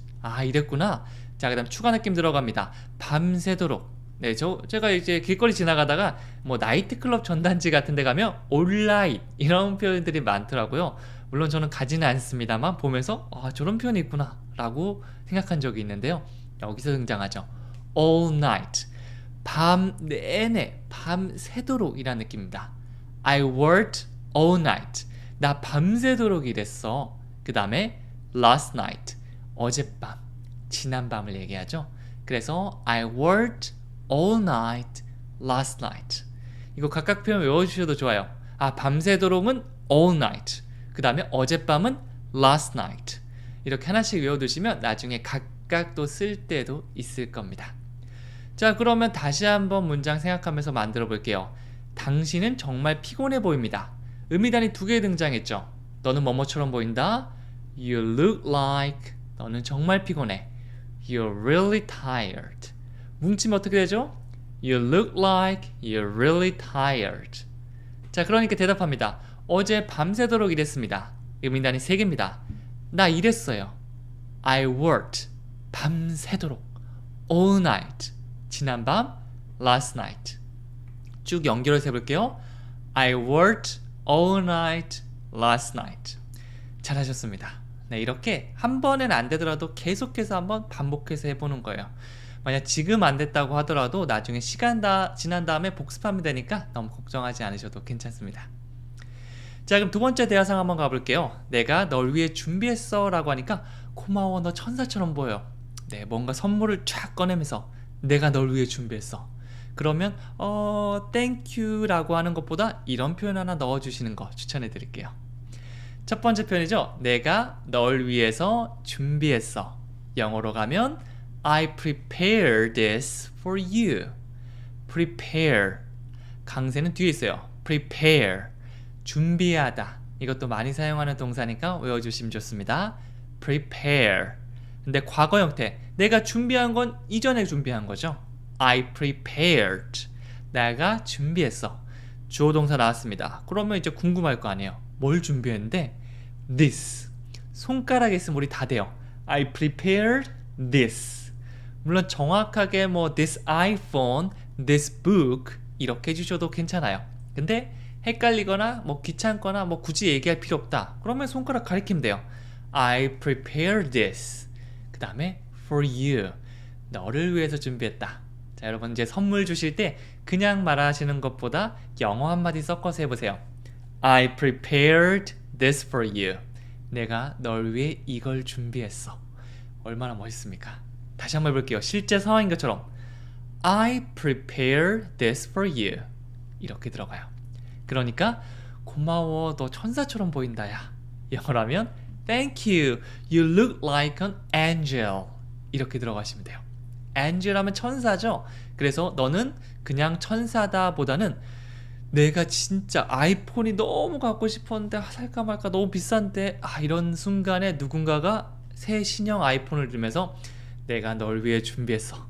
이랬구나. 자, 그 다음 추가 느낌 들어갑니다. 밤새도록. 네, 제가 이제 길거리 지나가다가 뭐 나이트클럽 전단지 같은 데 가면 all night 이런 표현들이 많더라고요. 물론 저는 가지는 않습니다만 보면서 저런 표현이 있구나 라고 생각한 적이 있는데요. 여기서 등장하죠. all night. 밤 내내, 밤새도록 이라는 느낌입니다. I worked all night. 나 밤새도록 일했어. 그 다음에 last night. 어젯밤, 지난밤을 얘기하죠. 그래서 I worked all night last night. 이거 각각 표현 외워주셔도 좋아요. 밤새도록은 all night. 그 다음에 어젯밤은 last night. 이렇게 하나씩 외워두시면 나중에 각각 또 쓸 때도 있을 겁니다. 자, 그러면 다시 한번 문장 생각하면서 만들어 볼게요. 당신은 정말 피곤해 보입니다. 의미단이 2개 등장했죠. 너는 뭐뭐처럼 보인다. You look like. 너는 정말 피곤해. You're really tired. 뭉치면 어떻게 되죠? You look like you're really tired. 자, 그러니까 대답합니다. 어제 밤새도록 일했습니다. 의문단이 3개입니다. 나 일했어요. I worked. 밤새도록. All night. 지난밤. Last night. 쭉 연결해서 해볼게요. I worked all night last night. 잘하셨습니다. 네, 이렇게 한 번은 안 되더라도 계속해서 한번 반복해서 해보는 거예요. 만약 지금 안 됐다고 하더라도 나중에 시간 지난 다음에 복습하면 되니까 너무 걱정하지 않으셔도 괜찮습니다. 자, 그럼 두 번째 대화상 한번 가볼게요. 내가 널 위해 준비했어 라고 하니까 고마워, 너 천사처럼 보여. 네, 뭔가 선물을 쫙 꺼내면서 내가 널 위해 준비했어. 그러면 thank you 라고 하는 것보다 이런 표현 하나 넣어주시는 거 추천해 드릴게요. 첫 번째 표현이죠. 내가 널 위해서 준비했어. 영어로 가면 I prepared this for you. prepare. 강세는 뒤에 있어요. prepare. 준비하다. 이것도 많이 사용하는 동사니까 외워주시면 좋습니다. prepare. 근데 과거 형태. 내가 준비한 건 이전에 준비한 거죠. I prepared. 내가 준비했어. 주어 동사 나왔습니다. 그러면 이제 궁금할 거 아니에요. 뭘 준비했는데? This. 손가락에 있으면 우리 다 돼요. I prepared this. 물론 정확하게 뭐 this iPhone, this book 이렇게 해주셔도 괜찮아요. 근데 헷갈리거나 뭐 귀찮거나 뭐 굳이 얘기할 필요 없다. 그러면 손가락 가리키면 돼요. I prepared this. 그 다음에 for you. 너를 위해서 준비했다. 자, 여러분 이제 선물 주실 때 그냥 말하시는 것보다 영어 한마디 섞어서 해보세요. I prepared this for you. 내가 널 위해 이걸 준비했어. 얼마나 멋있습니까? 다시 한번 해볼게요. 실제 상황인 것처럼 I prepared this for you. 이렇게 들어가요. 그러니까 고마워, 너 천사처럼 보인다 야. 영어라면 Thank you, you look like an angel. 이렇게 들어가시면 돼요. angel 하면 천사죠. 그래서 너는 그냥 천사다 보다는 내가 진짜 아이폰이 너무 갖고 싶었는데 살까 말까 너무 비싼데 이런 순간에 누군가가 새 신형 아이폰을 들면서 내가 널 위해 준비했어.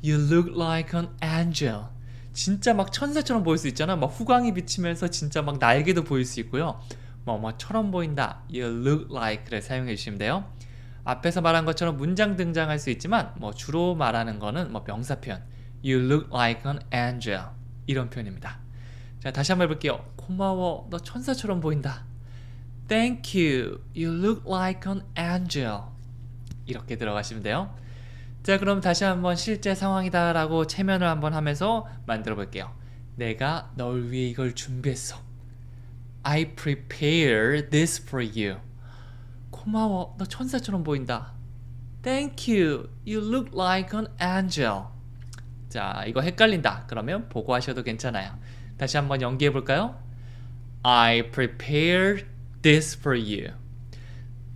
You look like an angel. 진짜 막 천사처럼 보일 수 있잖아. 막 후광이 비치면서 진짜 막 날개도 보일 수 있고요. 뭐처럼 보인다. You look like를 사용해 주시면 돼요. 앞에서 말한 것처럼 문장 등장할 수 있지만 주로 말하는 거는 명사 표현. You look like an angel. 이런 표현입니다. 자, 다시 한번 해볼게요. 고마워, 너 천사처럼 보인다. Thank you, you look like an angel. 이렇게 들어가시면 돼요. 자, 그럼 다시 한번 실제 상황이다 라고 체면을 한번 하면서 만들어 볼게요. 내가 널 위해 이걸 준비했어. I prepared this for you. 고마워, 너 천사처럼 보인다. Thank you, you look like an angel. 자, 이거 헷갈린다. 그러면 보고 하셔도 괜찮아요. 다시 한번 연기해 볼까요? I prepared this for you.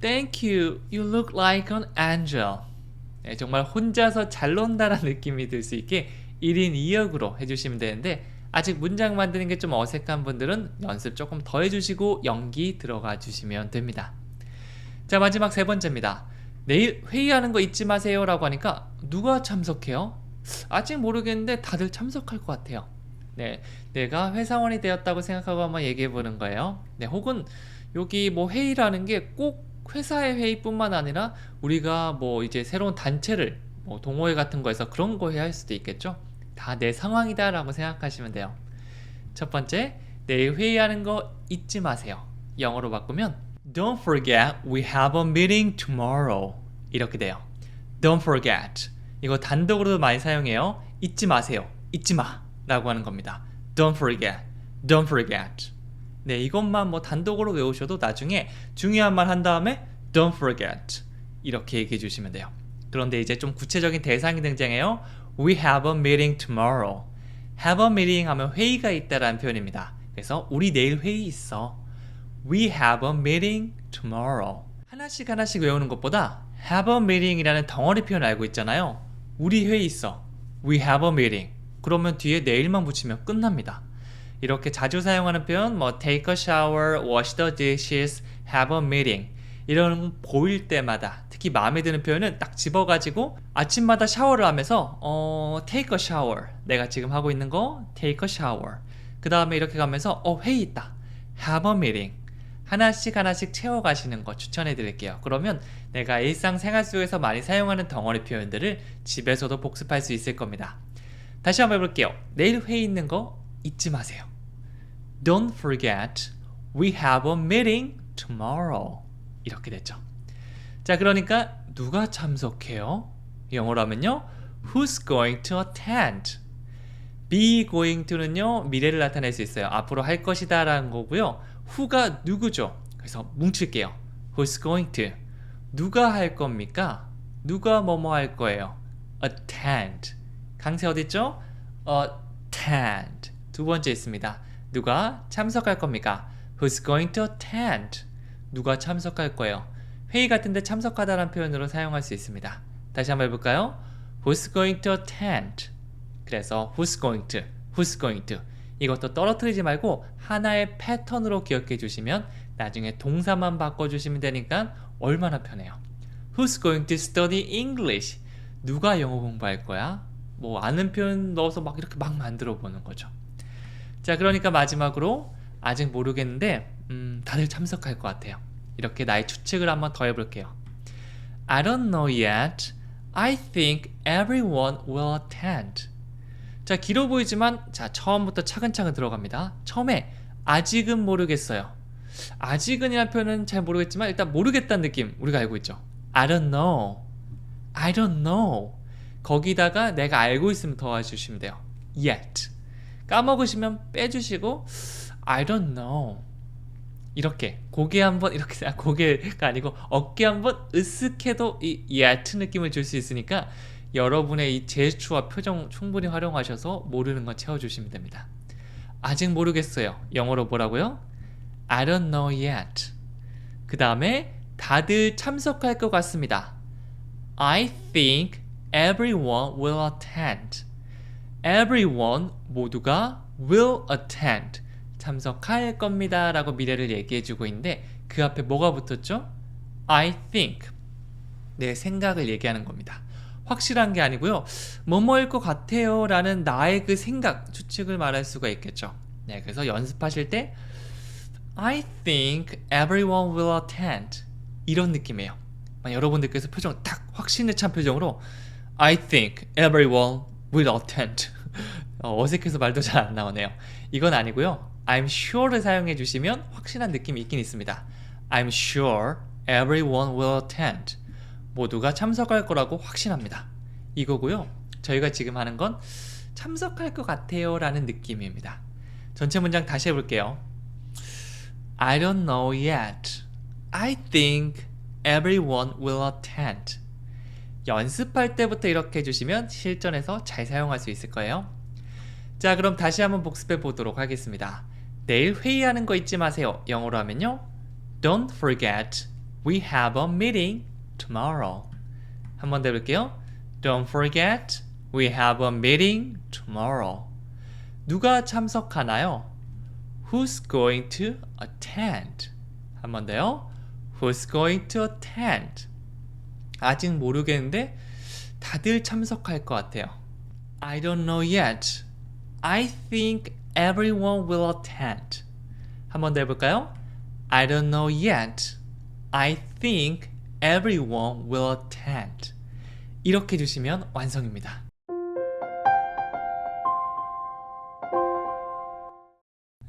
Thank you, you look like an angel. 네, 정말 혼자서 잘 논다라는 느낌이 들 수 있게 1인 2역으로 해주시면 되는데 아직 문장 만드는 게 좀 어색한 분들은 연습 조금 더 해주시고 연기 들어가 주시면 됩니다. 자, 마지막 3번째입니다. 내일 회의하는 거 잊지 마세요 라고 하니까 누가 참석해요? 아직 모르겠는데 다들 참석할 것 같아요. 네, 내가 회사원이 되었다고 생각하고 한번 얘기해 보는 거예요. 네, 혹은 여기 회의라는 게 꼭 회사의 회의뿐만 아니라 우리가 이제 새로운 단체를 동호회 같은 거에서 그런 거 해야 할 수도 있겠죠. 다 내 상황이다 라고 생각하시면 돼요. 첫 번째, 내일 회의하는 거 잊지 마세요. 영어로 바꾸면 Don't forget we have a meeting tomorrow. 이렇게 돼요. Don't forget. 이거 단독으로도 많이 사용해요. 잊지 마세요. 잊지 마 라고 하는 겁니다. Don't forget. Don't forget. 네, 이것만 단독으로 외우셔도 나중에 중요한 말 한 다음에 Don't forget. 이렇게 얘기해 주시면 돼요. 그런데 이제 좀 구체적인 대상이 등장해요. We have a meeting tomorrow. Have a meeting 하면 회의가 있다라는 표현입니다. 그래서 우리 내일 회의 있어. We have a meeting tomorrow. 하나씩 하나씩 외우는 것보다 have a meeting 이라는 덩어리 표현 알고 있잖아요. 우리 회의 있어. We have a meeting. 그러면 뒤에 내일만 붙이면 끝납니다. 이렇게 자주 사용하는 표현 take a shower, wash the dishes, have a meeting 이런 보일 때마다 특히 마음에 드는 표현은 딱 집어가지고 아침마다 샤워를 하면서 take a shower 내가 지금 하고 있는 거 take a shower 그 다음에 이렇게 가면서 회의 있다. have a meeting. 하나씩 채워가시는 거 추천해 드릴게요. 그러면 내가 일상생활 속에서 많이 사용하는 덩어리 표현들을 집에서도 복습할 수 있을 겁니다. 다시 한번 해볼게요. 내일 회의 있는 거 잊지 마세요. Don't forget, we have a meeting tomorrow. 이렇게 됐죠. 자, 그러니까 누가 참석해요? 영어로 하면요, Who's going to attend? be going to는요, 미래를 나타낼 수 있어요. 앞으로 할 것이다 라는 거고요. who가 누구죠? 그래서 뭉칠게요. Who's going to? 누가 할 겁니까? 누가 뭐뭐 할 거예요? attend. 강세 어딨죠? attend. 두 번째 있습니다. 누가 참석할 겁니까? Who's going to attend? 누가 참석할 거예요? 회의 같은데 참석하다라는 표현으로 사용할 수 있습니다. 다시 한번 해볼까요? Who's going to attend? 그래서 who's going to, who's going to. 이것도 떨어뜨리지 말고 하나의 패턴으로 기억해 주시면 나중에 동사만 바꿔주시면 되니까 얼마나 편해요. Who's going to study English? 누가 영어 공부할 거야? 뭐 아는 표현 넣어서 막 이렇게 막 만들어 보는 거죠. 자, 그러니까 마지막으로 아직 모르겠는데 다들 참석할 것 같아요. 이렇게 나의 추측을 한번 더 해볼게요. I don't know yet. I think everyone will attend. 자, 길어 보이지만 자, 처음부터 차근차근 들어갑니다. 처음에 아직은 모르겠어요. 아직은이라는 표현은 잘 모르겠지만 일단 모르겠다는 느낌 우리가 알고 있죠. I don't know. I don't know. 거기다가 내가 알고 있으면 더해주시면 돼요. Yet. 까먹으시면 빼주시고 I don't know. 이렇게 고개 한번 이렇게 고개가 아니고 어깨 한번 으쓱해도 이 yet 느낌을 줄 수 있으니까 여러분의 이 제스처와 표정 충분히 활용하셔서 모르는 건 채워주시면 됩니다. 아직 모르겠어요. 영어로 뭐라고요? I don't know yet. 그 다음에 다들 참석할 것 같습니다. I think everyone will attend. Everyone 모두가 will attend. 참석할 겁니다 라고 미래를 얘기해주고 있는데 그 앞에 뭐가 붙었죠? I think. 내 생각을 얘기하는 겁니다. 확실한 게 아니고요. 뭐뭐일 것 같아요 라는 나의 그 생각, 추측을 말할 수가 있겠죠. 네, 그래서 연습하실 때 I think everyone will attend 이런 느낌이에요. 여러분들께서 표정 딱 확신에 찬 표정으로 I think everyone will attend 어색해서 말도 잘 안 나오네요. 이건 아니고요. I'm sure를 사용해 주시면 확신한 느낌이 있긴 있습니다. I'm sure everyone will attend. 모두가 참석할 거라고 확신합니다. 이거고요. 저희가 지금 하는 건 참석할 것 같아요 라는 느낌입니다. 전체 문장 다시 해볼게요. I don't know yet. I think everyone will attend. 연습할 때부터 이렇게 해주시면 실전에서 잘 사용할 수 있을 거예요. 자, 그럼 다시 한번 복습해 보도록 하겠습니다. 내일 회의하는 거 잊지 마세요. 영어로 하면요, Don't forget, we have a meeting tomorrow. 한 번 더 해볼게요. Don't forget, we have a meeting tomorrow. 누가 참석하나요? Who's going to attend? 한 번 더요. Who's going to attend? 아직 모르겠는데 다들 참석할 것 같아요. I don't know yet. I think everyone will attend. 한 번 더 해볼까요? I don't know yet. I think everyone will attend. 이렇게 해주시면 완성입니다.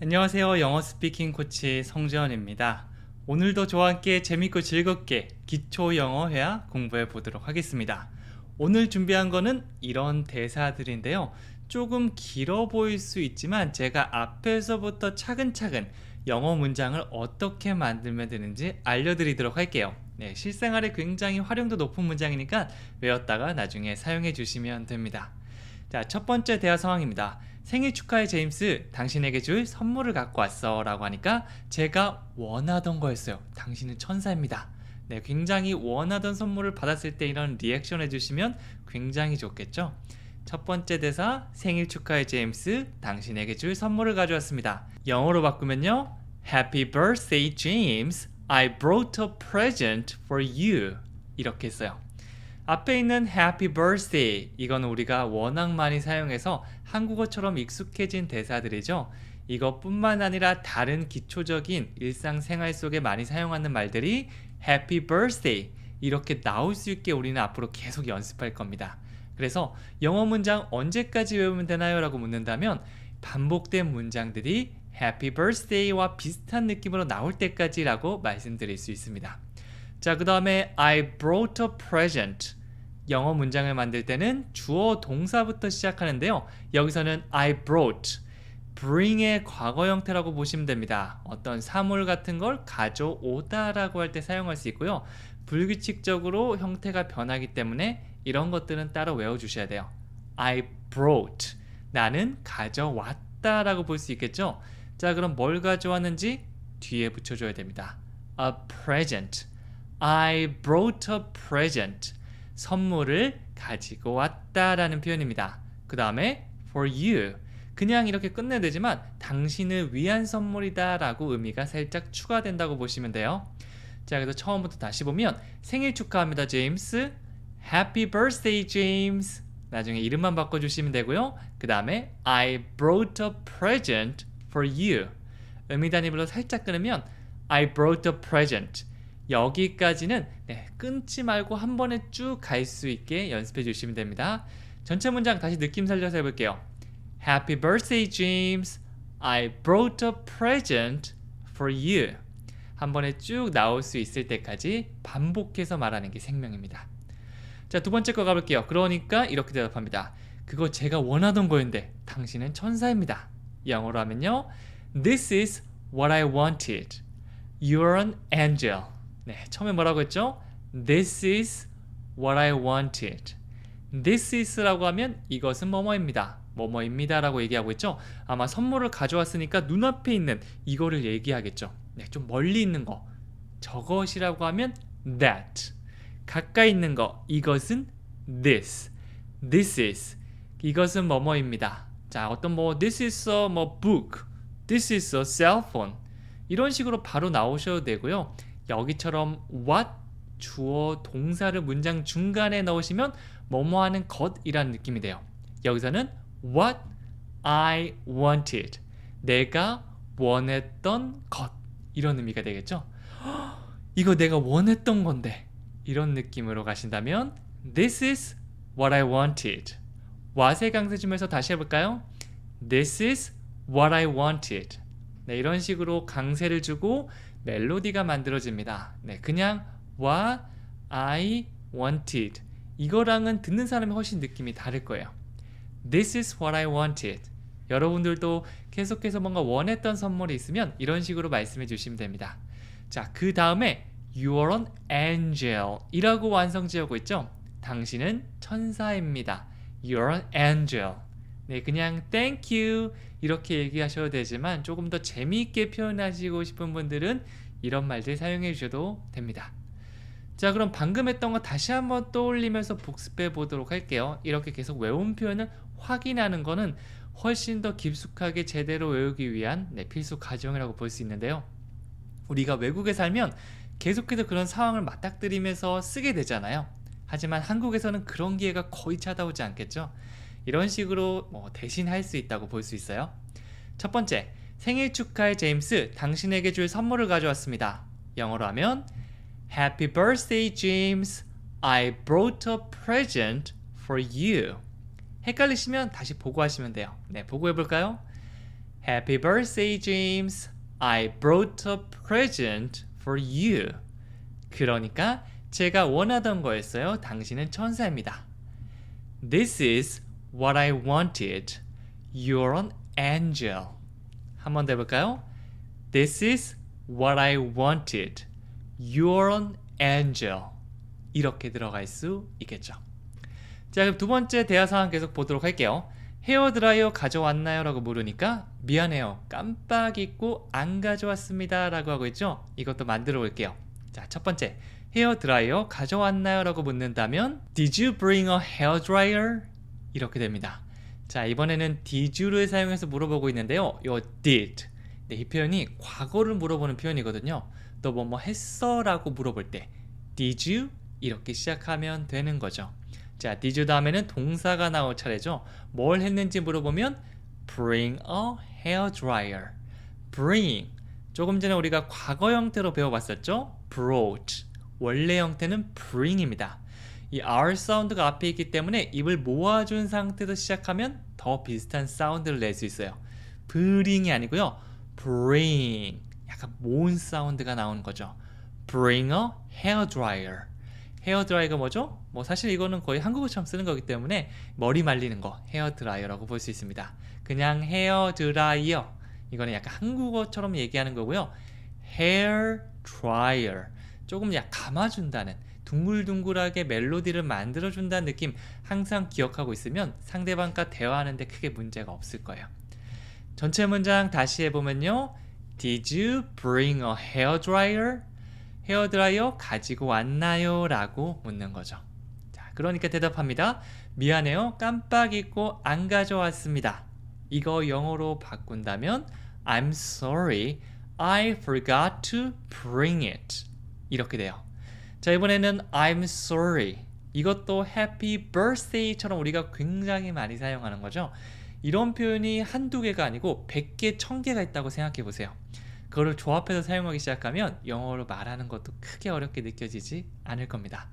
안녕하세요. 영어 스피킹 코치 성재원입니다. 오늘도 저와 함께 재밌고 즐겁게 기초 영어 회화 공부해 보도록 하겠습니다. 오늘 준비한 거는 이런 대사들인데요. 조금 길어 보일 수 있지만 제가 앞에서부터 차근차근 영어 문장을 어떻게 만들면 되는지 알려드리도록 할게요. 네, 실생활에 굉장히 활용도 높은 문장이니까 외웠다가 나중에 사용해 주시면 됩니다. 자, 첫 번째 대화 상황입니다. 생일 축하해 제임스, 당신에게 줄 선물을 갖고 왔어 라고 하니까 제가 원하던 거였어요. 당신은 천사입니다. 네, 굉장히 원하던 선물을 받았을 때 이런 리액션 해주시면 굉장히 좋겠죠. 첫 번째 대사, 생일 축하해 제임스, 당신에게 줄 선물을 가져왔습니다. 영어로 바꾸면요, Happy birthday James, I brought a present for you. 이렇게 했어요. 앞에 있는 Happy birthday, 이건 우리가 워낙 많이 사용해서 한국어처럼 익숙해진 대사들이죠. 이것뿐만 아니라 다른 기초적인 일상생활 속에 많이 사용하는 말들이 Happy Birthday 이렇게 나올 수 있게 우리는 앞으로 계속 연습할 겁니다. 그래서 영어 문장 언제까지 외우면 되나요? 라고 묻는다면 반복된 문장들이 Happy Birthday와 비슷한 느낌으로 나올 때까지 라고 말씀드릴 수 있습니다. 자, 그 다음에 I brought a present. 영어 문장을 만들 때는 주어 동사부터 시작하는데요. 여기서는 I brought, bring의 과거 형태라고 보시면 됩니다. 어떤 사물 같은 걸 가져오다 라고 할 때 사용할 수 있고요. 불규칙적으로 형태가 변하기 때문에 이런 것들은 따로 외워주셔야 돼요. I brought, 나는 가져왔다 라고 볼 수 있겠죠. 자, 그럼 뭘 가져왔는지 뒤에 붙여줘야 됩니다. A present. I brought a present. 선물을 가지고 왔다라는 표현입니다. 그 다음에 for you. 그냥 이렇게 끝내야 되지만 당신을 위한 선물이다 라고 의미가 살짝 추가된다고 보시면 돼요. 자, 그래서 처음부터 다시 보면 생일 축하합니다, 제임스. Happy birthday, James. 나중에 이름만 바꿔주시면 되고요. 그 다음에 I brought a present for you. 의미 단위별로 살짝 끊으면 I brought a present. 여기까지는 끊지 말고 한 번에 쭉 갈 수 있게 연습해 주시면 됩니다. 전체 문장 다시 느낌 살려서 해볼게요. Happy birthday, James. I brought a present for you. 한 번에 쭉 나올 수 있을 때까지 반복해서 말하는 게 생명입니다. 자, 두 번째 거 가볼게요. 그러니까 이렇게 대답합니다. 그거 제가 원하던 거였는데 당신은 천사입니다. 영어로 하면요. This is what I wanted. You're an angel. 네, 처음에 뭐라고 했죠? This is what I wanted. This is라고 하면 이것은 뭐뭐입니다. 뭐뭐입니다 라고 얘기하고 있죠. 아마 선물을 가져왔으니까 눈앞에 있는 이거를 얘기하겠죠. 네, 좀 멀리 있는 거. 저것이라고 하면 that. 가까이 있는 거. 이것은 this. This is. 이것은 뭐뭐입니다. 자, 어떤 this is a book. This is a cell phone. 이런 식으로 바로 나오셔도 되고요. 여기처럼 what 주어 동사를 문장 중간에 넣으시면 뭐뭐 하는 것이라는 느낌이 돼요. 여기서는 what I wanted. 내가 원했던 것. 이런 의미가 되겠죠. 이거 내가 원했던 건데. 이런 느낌으로 가신다면 This is what I wanted. what의 강세 주면서 다시 해볼까요? This is what I wanted. 네, 이런 식으로 강세를 주고 멜로디가 만들어집니다. 네, 그냥 what I wanted. 이거랑은 듣는 사람이 훨씬 느낌이 다를 거예요. This is what I wanted. 여러분들도 계속해서 뭔가 원했던 선물이 있으면 이런 식으로 말씀해 주시면 됩니다. 자, 그 다음에 You're an angel 이라고 완성 지어고 있죠? 당신은 천사입니다. You're an angel. 네, 그냥 thank you 이렇게 얘기하셔도 되지만 조금 더 재미있게 표현하시고 싶은 분들은 이런 말들 사용해 주셔도 됩니다. 자, 그럼 방금 했던 거 다시 한번 떠올리면서 복습해 보도록 할게요. 이렇게 계속 외운 표현을 확인하는 거는 훨씬 더 깊숙하게 제대로 외우기 위한 필수 과정이라고 볼 수 있는데요. 우리가 외국에 살면 계속해서 그런 상황을 맞닥뜨리면서 쓰게 되잖아요. 하지만 한국에서는 그런 기회가 거의 찾아오지 않겠죠. 이런 식으로 대신 할 수 있다고 볼 수 있어요. 첫 번째, 생일 축하해 제임스. 당신에게 줄 선물을 가져왔습니다. 영어로 하면 Happy birthday, James. I brought a present for you. 헷갈리시면 다시 보고하시면 돼요. 네, 보고해볼까요? Happy birthday, James. I brought a present for you. 그러니까 제가 원하던 거였어요. 당신은 천사입니다. This is what I wanted. You're an angel. 한 번 더 해볼까요? This is what I wanted. You're an angel. 이렇게 들어갈 수 있겠죠. 자, 그럼 두 번째 대화 상황 계속 보도록 할게요. 헤어드라이어 가져왔나요? 라고 물으니까 미안해요. 깜빡 잊고 안 가져왔습니다. 라고 하고 있죠. 이것도 만들어 볼게요. 자, 첫 번째, 헤어드라이어 가져왔나요? 라고 묻는다면 Did you bring a hairdryer? 이렇게 됩니다. 자, 이번에는 did you를 사용해서 물어보고 있는데요. 요 did. 네, 이 표현이 과거를 물어보는 표현이거든요. 너 뭐 했어? 라고 물어볼 때 Did you? 이렇게 시작하면 되는 거죠. 자, did you 다음에는 동사가 나올 차례죠. 뭘 했는지 물어보면 bring a hair dryer. bring. 조금 전에 우리가 과거 형태로 배워봤었죠? brought. 원래 형태는 bring입니다. 이 R 사운드가 앞에 있기 때문에 입을 모아준 상태에서 시작하면 더 비슷한 사운드를 낼 수 있어요. bring이 아니고요. bring. 약간 모은 사운드가 나오는 거죠. bring a hair dryer. 헤어 드라이가 뭐죠? 뭐 사실 이거는 거의 한국어처럼 쓰는 거기 때문에 머리 말리는 거 헤어 드라이어라고 볼 수 있습니다. 그냥 헤어 드라이어. 이거는 약간 한국어처럼 얘기하는 거고요. hair dryer. 조금 약 감아준다는 둥글둥글하게 멜로디를 만들어준다는 느낌 항상 기억하고 있으면 상대방과 대화하는데 크게 문제가 없을 거예요. 전체 문장 다시 해보면요. Did you bring a hair dryer? 헤어드라이어 가지고 왔나요? 라고 묻는 거죠. 자, 그러니까 대답합니다. 미안해요. 깜빡 잊고 안 가져왔습니다. 이거 영어로 바꾼다면 I'm sorry. I forgot to bring it. 이렇게 돼요. 자, 이번에는 I'm sorry. 이것도 happy birthday처럼 우리가 굉장히 많이 사용하는 거죠. 이런 표현이 한두 개가 아니고 100개, 1000개가 있다고 생각해 보세요. 그거를 조합해서 사용하기 시작하면 영어로 말하는 것도 크게 어렵게 느껴지지 않을 겁니다.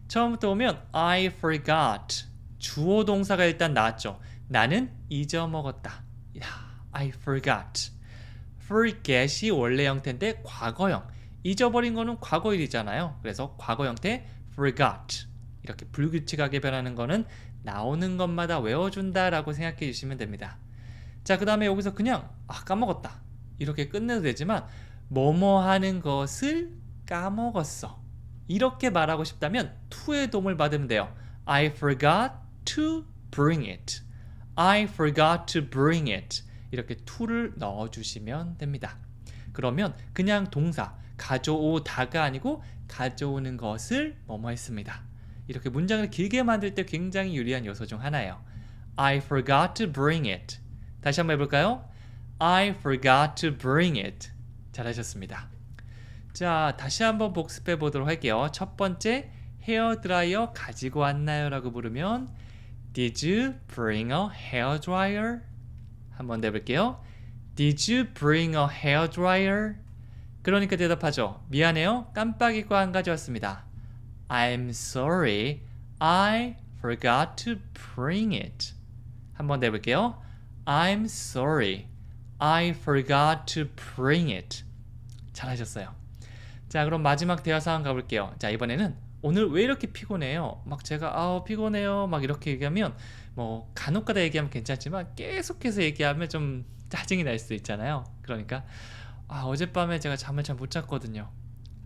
처음부터 오면 I forgot. 주어 동사가 일단 나왔죠. 나는 잊어먹었다. I forgot. forget이 원래 형태인데 과거형. 잊어버린 거는 과거일이잖아요. 그래서 과거 형태 forgot. 이렇게 불규칙하게 변하는 거는 나오는 것마다 외워준다라고 생각해 주시면 됩니다. 자, 그 다음에 여기서 그냥 까먹었다. 이렇게 끝내도 되지만 뭐뭐 하는 것을 까먹었어. 이렇게 말하고 싶다면 to의 도움을 받으면 돼요. I forgot to bring it. I forgot to bring it. 이렇게 to를 넣어주시면 됩니다. 그러면 그냥 동사 가져오다가 아니고 가져오는 것을 뭐뭐 했습니다. 이렇게 문장을 길게 만들 때 굉장히 유리한 요소 중 하나예요. I forgot to bring it. 다시 한번 해볼까요? I forgot to bring it. 잘하셨습니다. 자, 다시 한번 복습해 보도록 할게요. 첫 번째, 헤어드라이어 가지고 왔나요? 라고 물으면 Did you bring a hair dryer? 한번 더 해볼게요. Did you bring a hair dryer? 그러니까 대답하죠. 미안해요. 깜빡 잊고 안 가져왔습니다. I'm sorry. I forgot to bring it. 한번 더 해볼게요. I'm sorry. I forgot to bring it. 잘하셨어요. 자, 그럼 마지막 대화 상황 가볼게요. 자, 이번에는 오늘 왜 이렇게 피곤해요? 막 제가 피곤해요. 막 이렇게 얘기하면 뭐 간혹가다 얘기하면 괜찮지만 계속해서 얘기하면 좀 짜증이 날 수 있잖아요. 그러니까 어젯밤에 제가 잠을 잘 못 잤거든요.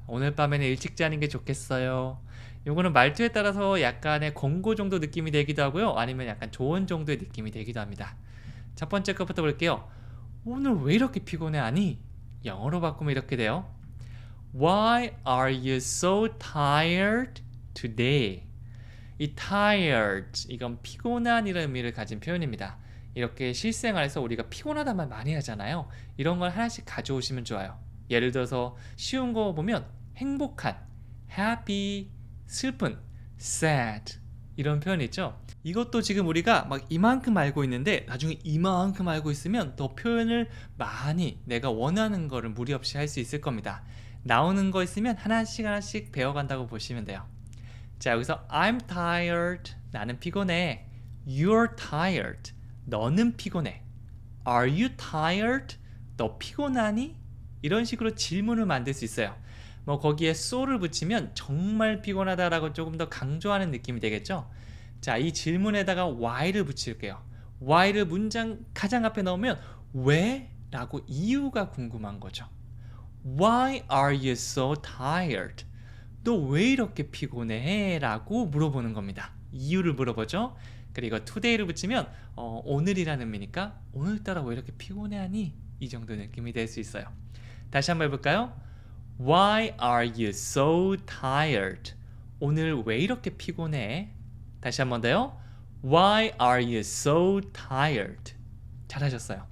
오늘 밤에는 일찍 자는 게 좋겠어요. 요거는 말투에 따라서 약간의 권고 정도 느낌이 되기도 하고요. 아니면 약간 조언 정도의 느낌이 되기도 합니다. 첫 번째 것부터 볼게요. 오늘 왜 이렇게 피곤해 하니? 영어로 바꾸면 이렇게 돼요. Why are you so tired today? 이 tired, 이건 피곤한 이런 의미를 가진 표현입니다. 이렇게 실생활에서 우리가 피곤하다는 말 많이 하잖아요. 이런 걸 하나씩 가져오시면 좋아요. 예를 들어서 쉬운 거 보면 행복한, happy, 슬픈, sad 이런 표현 있죠. 이것도 지금 우리가 막 이만큼 알고 있는데 나중에 이만큼 알고 있으면 더 표현을 많이 내가 원하는 거를 무리 없이 할 수 있을 겁니다. 나오는 거 있으면 하나씩 배워간다고 보시면 돼요. 자, 여기서 I'm tired. 나는 피곤해. You're tired. 너는 피곤해. Are you tired? 너 피곤하니? 이런 식으로 질문을 만들 수 있어요. 뭐 거기에 so를 붙이면 정말 피곤하다라고 조금 더 강조하는 느낌이 되겠죠? 자, 이 질문에다가 why를 붙일게요. why를 문장 가장 앞에 넣으면 왜? 라고 이유가 궁금한 거죠. Why are you so tired? 너 왜 이렇게 피곤해? 라고 물어보는 겁니다. 이유를 물어보죠. 그리고 today를 붙이면 오늘이라는 의미니까 오늘따라 왜 이렇게 피곤해하니? 이 정도 느낌이 될 수 있어요. 다시 한번 해볼까요? Why are you so tired? 오늘 왜 이렇게 피곤해? 다시 한번 더요. Why are you so tired? 잘하셨어요.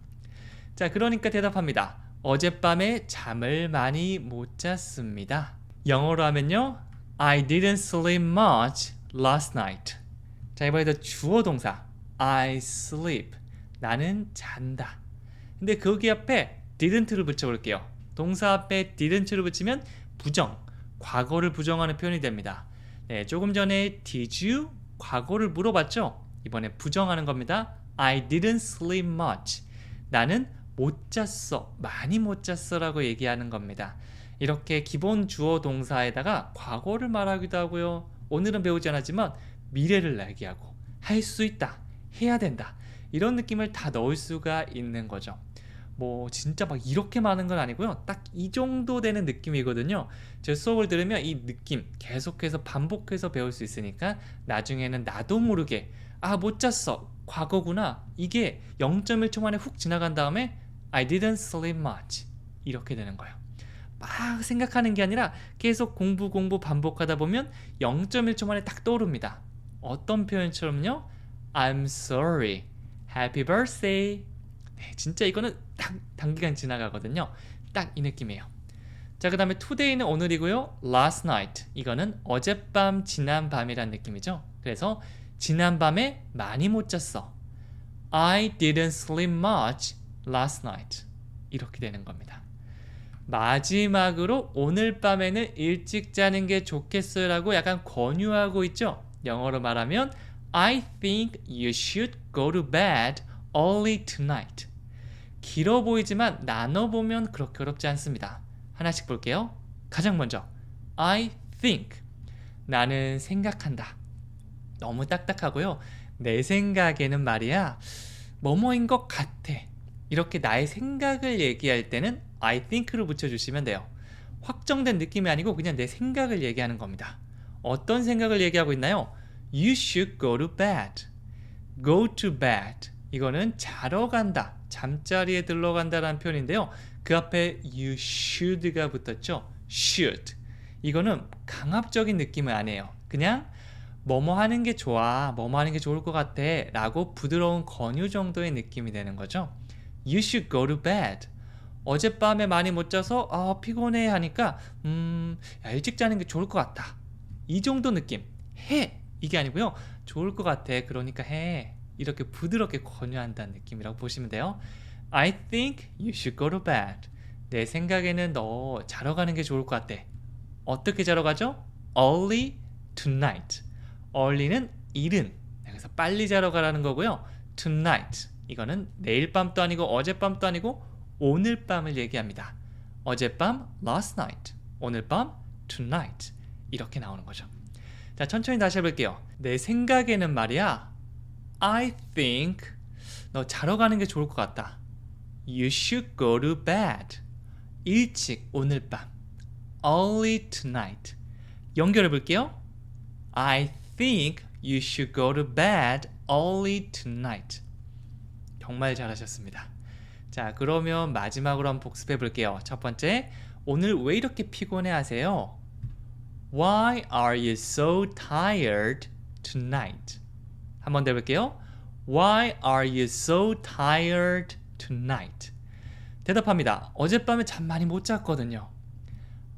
자, 그러니까 대답합니다. 어젯밤에 잠을 많이 못 잤습니다. 영어로 하면요. I didn't sleep much last night. 자, 이번에도 주어 동사 I sleep. 나는 잔다. 근데 거기 앞에 didn't를 붙여볼게요. 동사 앞에 didn't를 붙이면 부정, 과거를 부정하는 표현이 됩니다. 네, 조금 전에 did you? 과거를 물어봤죠? 이번에 부정하는 겁니다. I didn't sleep much. 나는 못 잤어, 많이 못 잤어 라고 얘기하는 겁니다. 이렇게 기본 주어 동사에다가 과거를 말하기도 하고요. 오늘은 배우지 않았지만 미래를 얘기하고 할 수 있다, 해야 된다, 이런 느낌을 다 넣을 수가 있는 거죠. 뭐 진짜 막 이렇게 많은 건 아니고요. 딱 이 정도 되는 느낌이거든요. 제 수업을 들으면 이 느낌 계속해서 반복해서 배울 수 있으니까 나중에는 나도 모르게 아, 못 잤어, 과거구나, 이게 0.1초 만에 훅 지나간 다음에 I didn't sleep much 이렇게 되는 거예요. 막 생각하는 게 아니라 계속 공부 반복하다 보면 0.1초 만에 딱 떠오릅니다. 어떤 표현처럼요? I'm sorry, happy birthday. 네, 진짜 이거는 딱 단기간 지나가거든요. 딱 이 느낌이에요. 자, 그 다음에 today는 오늘이고요. last night, 이거는 어젯밤, 지난밤이란 느낌이죠. 그래서 지난밤에 많이 못 잤어. I didn't sleep much last night. 이렇게 되는 겁니다. 마지막으로 오늘 밤에는 일찍 자는 게 좋겠어요 라고 약간 권유하고 있죠. 영어로 말하면 I think you should go to bed early tonight. 길어 보이지만 나눠보면 그렇게 어렵지 않습니다. 하나씩 볼게요. 가장 먼저 I think, 나는 생각한다. 너무 딱딱하고요. 내 생각에는 말이야 뭐뭐인 것 같아. 이렇게 나의 생각을 얘기할 때는 I think를 붙여주시면 돼요. 확정된 느낌이 아니고 그냥 내 생각을 얘기하는 겁니다. 어떤 생각을 얘기하고 있나요? You should go to bed. Go to bed. 이거는 자러 간다, 잠자리에 들러간다라는 표현인데요. 그 앞에 you should가 붙었죠. should. 이거는 강압적인 느낌은 아니에요. 그냥 뭐뭐 하는 게 좋아, 뭐뭐 하는 게 좋을 것 같아 라고 부드러운 권유 정도의 느낌이 되는 거죠. You should go to bed. 어젯밤에 많이 못 자서 피곤해 하니까 야, 일찍 자는 게 좋을 것 같다. 이 정도 느낌. 해! 이게 아니고요. 좋을 것 같아, 그러니까 해. 이렇게 부드럽게 권유한다는 느낌이라고 보시면 돼요. I think you should go to bed. 내 생각에는 너 자러 가는 게 좋을 것 같아. 어떻게 자러 가죠? Early tonight. early는 이른, 그래서 빨리 자러 가라는 거고요. tonight, 이거는 내일 밤도 아니고 어젯밤도 아니고 오늘 밤을 얘기합니다. 어젯밤 last night, 오늘 밤 tonight, 이렇게 나오는 거죠. 자, 천천히 다시 해볼게요. 내 생각에는 말이야 I think 너 자러 가는 게 좋을 것 같다. You should go to bed. 일찍 오늘 밤. Early tonight. 연결해 볼게요. I think you should go to bed early tonight. 정말 잘하셨습니다. 자, 그러면 마지막으로 한번 복습해 볼게요. 첫 번째, 오늘 왜 이렇게 피곤해 하세요? Why are you so tired tonight? 한 번 더 해볼게요. Why are you so tired tonight? 대답합니다. 어젯밤에 잠 많이 못 잤거든요.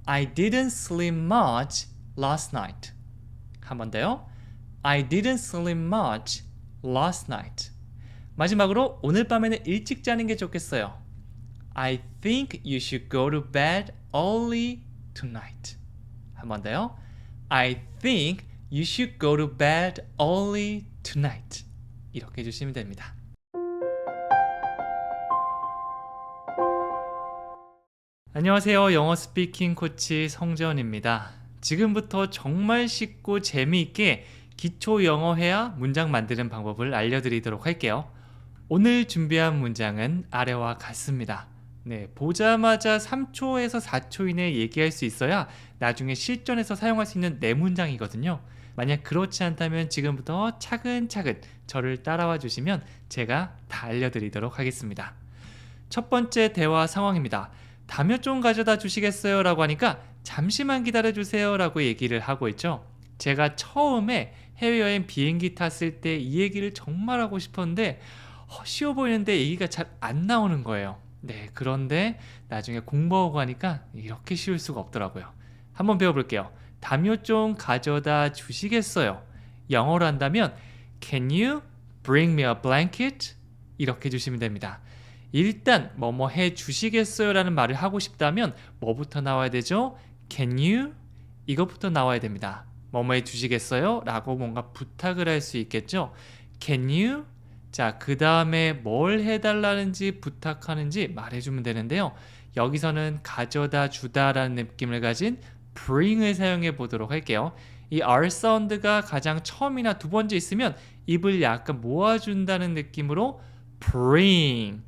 I didn't sleep much last night. 한 번 더요. I didn't sleep much last night. 마지막으로 오늘 밤에는 일찍 자는 게 좋겠어요. I think you should go to bed early tonight. 한 번 더요. I think you should go to bed early tonight. 이렇게 해주시면 됩니다. 안녕하세요. 영어 스피킹 코치 성재원입니다. 지금부터 정말 쉽고 재미있게 기초 영어 회화 문장 만드는 방법을 알려드리도록 할게요. 오늘 준비한 문장은 아래와 같습니다. 네, 보자마자 3초에서 4초 이내에 얘기할 수 있어야 나중에 실전에서 사용할 수 있는 내 문장이거든요. 만약 그렇지 않다면 지금부터 차근차근 저를 따라와 주시면 제가 다 알려드리도록 하겠습니다. 첫 번째 대화 상황입니다. 담요 좀 가져다 주시겠어요? 라고 하니까 잠시만 기다려 주세요 라고 얘기를 하고 있죠. 제가 처음에 해외여행 비행기 탔을 때 이 얘기를 정말 하고 싶었는데 쉬워 보이는데 얘기가 잘 안 나오는 거예요. 네, 그런데 나중에 공부하고 하니까 이렇게 쉬울 수가 없더라고요. 한번 배워볼게요. 담요 좀 가져다 주시겠어요? 영어로 한다면 Can you bring me a blanket? 이렇게 해주시면 됩니다. 일단 뭐뭐 해 주시겠어요? 라는 말을 하고 싶다면 뭐부터 나와야 되죠? Can you? 이것부터 나와야 됩니다. 뭐뭐 해 주시겠어요? 라고 뭔가 부탁을 할 수 있겠죠? Can you? 자, 그 다음에 뭘 해달라는지 부탁하는지 말해주면 되는데요. 여기서는 가져다 주다라는 느낌을 가진 bring을 사용해 보도록 할게요. 이 R 사운드가 가장 처음이나 두 번째 있으면 입을 약간 모아준다는 느낌으로 bring,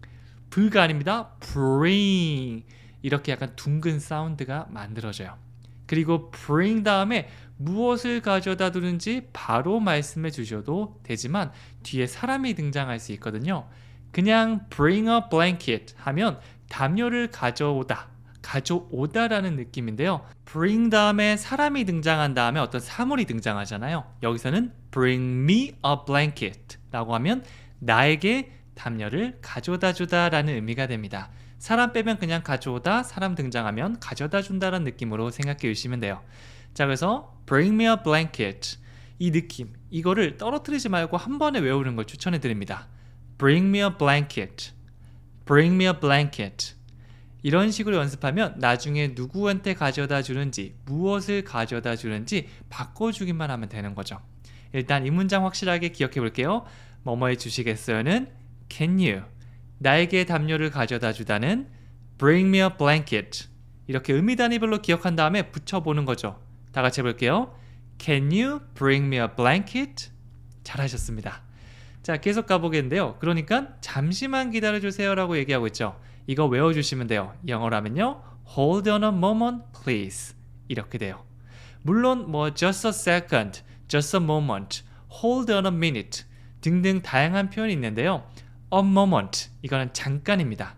V가 아닙니다. bring 이렇게 약간 둥근 사운드가 만들어져요. 그리고 bring 다음에 무엇을 가져다 두는지 바로 말씀해 주셔도 되지만 뒤에 사람이 등장할 수 있거든요. 그냥 bring a blanket 하면 담요를 가져오다라는 느낌인데요. bring 다음에 사람이 등장한 다음에 어떤 사물이 등장하잖아요. 여기서는 bring me a blanket 라고 하면 나에게 담요를 가져다 주다라는 의미가 됩니다. 사람 빼면 그냥 가져오다, 사람 등장하면 가져다 준다라는 느낌으로 생각해 주시면 돼요. 자, 그래서 bring me a blanket 이 느낌, 이거를 떨어뜨리지 말고 한 번에 외우는 걸 추천해 드립니다. bring me a blanket, bring me a blanket 이런 식으로 연습하면 나중에 누구한테 가져다 주는지, 무엇을 가져다 주는지 바꿔주기만 하면 되는 거죠. 일단 이 문장 확실하게 기억해 볼게요. 뭐뭐 해 주시겠어요는 Can you? 나에게 담요를 가져다 주다는 Bring me a blanket. 이렇게 의미 단위별로 기억한 다음에 붙여보는 거죠. 다 같이 해볼게요. Can you bring me a blanket? 잘하셨습니다. 자, 계속 가보겠는데요. 그러니까 잠시만 기다려주세요 라고 얘기하고 있죠. 이거 외워주시면 돼요. 영어로 하면요. Hold on a moment, please. 이렇게 돼요. 물론 뭐 just a second, just a moment, hold on a minute 등등 다양한 표현이 있는데요. A moment, 이거는 잠깐입니다.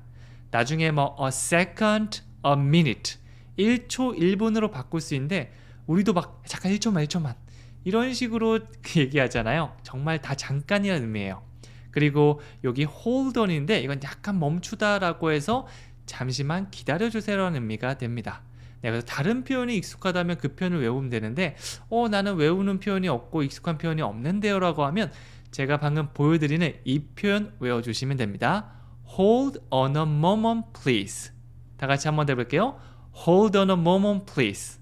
나중에 뭐 a second, a minute, 1초, 1분으로 바꿀 수 있는데 우리도 막 잠깐 1초만 이런 식으로 얘기하잖아요. 정말 다 잠깐이라는 의미예요. 그리고 여기 hold on인데 이건 약간 멈추다라고 해서 잠시만 기다려주세요라는 의미가 됩니다. 네, 그래서 다른 표현이 익숙하다면 그 표현을 외우면 되는데 나는 외우는 표현이 없고 익숙한 표현이 없는데요 라고 하면 제가 방금 보여드리는 이 표현 외워주시면 됩니다. Hold on a moment please. 다 같이 한번 해볼게요. Hold on a moment please.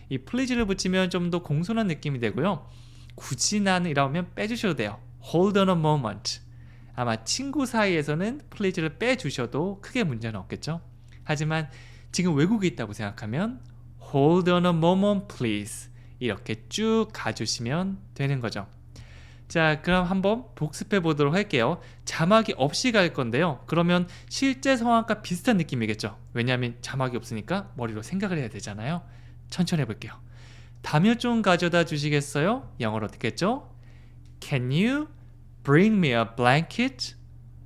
이 please를 붙이면 좀 더 공손한 느낌이 되고요. 굳이 나는 이라고 하면 빼주셔도 돼요. Hold on a moment. 아마 친구 사이에서는 please를 빼주셔도 크게 문제는 없겠죠. 하지만 지금 외국에 있다고 생각하면 Hold on a moment please. 이렇게 쭉 가주시면 되는 거죠. 자, 그럼 한번 복습해 보도록 할게요. 자막이 없이 갈 건데요. 그러면 실제 상황과 비슷한 느낌이겠죠. 왜냐하면 자막이 없으니까 머리로 생각을 해야 되잖아요. 천천히 해볼게요. 담요 좀 가져다 주시겠어요? 영어로 어떻게 했죠? Can you bring me a blanket?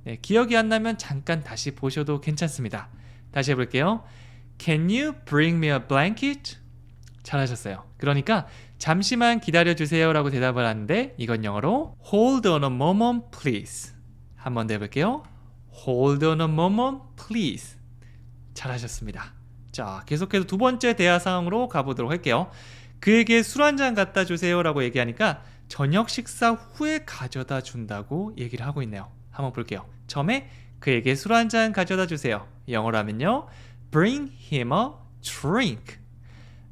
네, 기억이 안 나면 잠깐 다시 보셔도 괜찮습니다. 다시 해볼게요. Can you bring me a blanket? 잘하셨어요. 그러니까 잠시만 기다려주세요 라고 대답을 하는데 이건 영어로 Hold on a moment please. 한 번 더 해볼게요. Hold on a moment please. 잘하셨습니다. 자, 계속해서 두 번째 대화 상황으로 가보도록 할게요. 그에게 술 한잔 갖다 주세요 라고 얘기하니까 저녁 식사 후에 가져다 준다고 얘기를 하고 있네요. 한번 볼게요. 처음에 그에게 술 한잔 가져다 주세요. 영어로 하면요. Bring him a drink.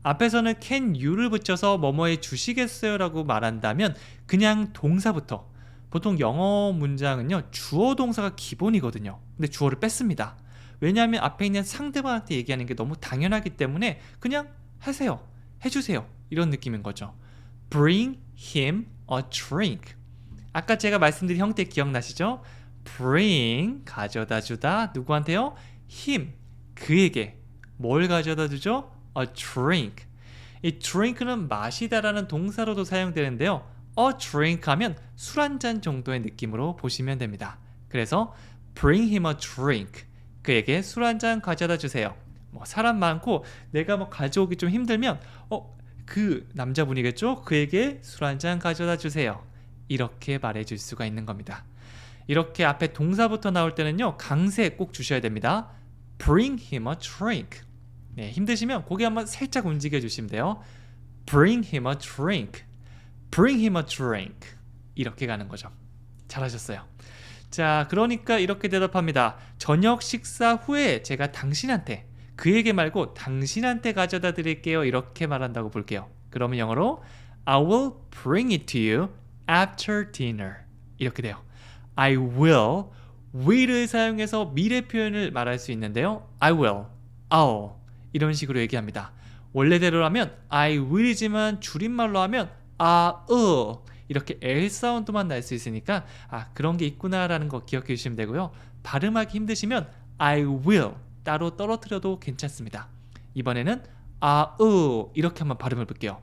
앞에서는 can you를 붙여서 뭐뭐해 주시겠어요 라고 말한다면 그냥 동사부터, 보통 영어 문장은요 주어 동사가 기본이거든요. 근데 주어를 뺐습니다. 왜냐하면 앞에 있는 상대방한테 얘기하는 게 너무 당연하기 때문에 그냥 하세요, 해주세요 이런 느낌인 거죠. Bring him a drink. 아까 제가 말씀드린 형태 기억나시죠? Bring, 가져다 주다. 누구한테요? him, 그에게. 뭘 가져다 주죠? A drink. 이 drink는 마시다라는 동사로도 사용되는데요. A drink 하면 술 한 잔 정도의 느낌으로 보시면 됩니다. 그래서 bring him a drink. 그에게 술 한 잔 가져다 주세요. 뭐 사람 많고 내가 뭐 가져오기 좀 힘들면 그 남자분이겠죠? 그에게 술 한 잔 가져다 주세요. 이렇게 말해줄 수가 있는 겁니다. 이렇게 앞에 동사부터 나올 때는요 강세 꼭 주셔야 됩니다. Bring him a drink. 네, 힘드시면 고개 한번 살짝 움직여 주시면 돼요. Bring him a drink. Bring him a drink. 이렇게 가는 거죠. 잘하셨어요. 자, 그러니까 이렇게 대답합니다. 저녁 식사 후에 제가 당신한테, 그에게 말고 당신한테 가져다 드릴게요. 이렇게 말한다고 볼게요. 그러면 영어로 I will bring it to you after dinner. 이렇게 돼요. I will, will을 사용해서 미래 표현을 말할 수 있는데요. I will, I'll 이런 식으로 얘기합니다. 원래대로라면 I will이지만 줄임말로 하면 이렇게 L 사운드만 날 수 있으니까 그런 게 있구나라는 거 기억해 주시면 되고요. 발음하기 힘드시면 I will 따로 떨어뜨려도 괜찮습니다. 이번에는 이렇게 한번 발음을 볼게요.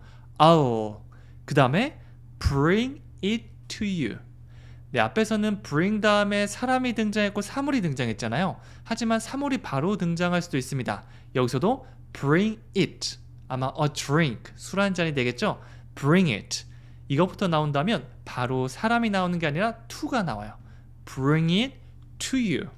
그 다음에 bring it to you. 네, 앞에서는 bring 다음에 사람이 등장했고 사물이 등장했잖아요. 하지만 사물이 바로 등장할 수도 있습니다. 여기서도 bring it, 아마 a drink, 술 한 잔이 되겠죠? bring it. 이것부터 나온다면 바로 사람이 나오는 게 아니라 to가 나와요. bring it to you.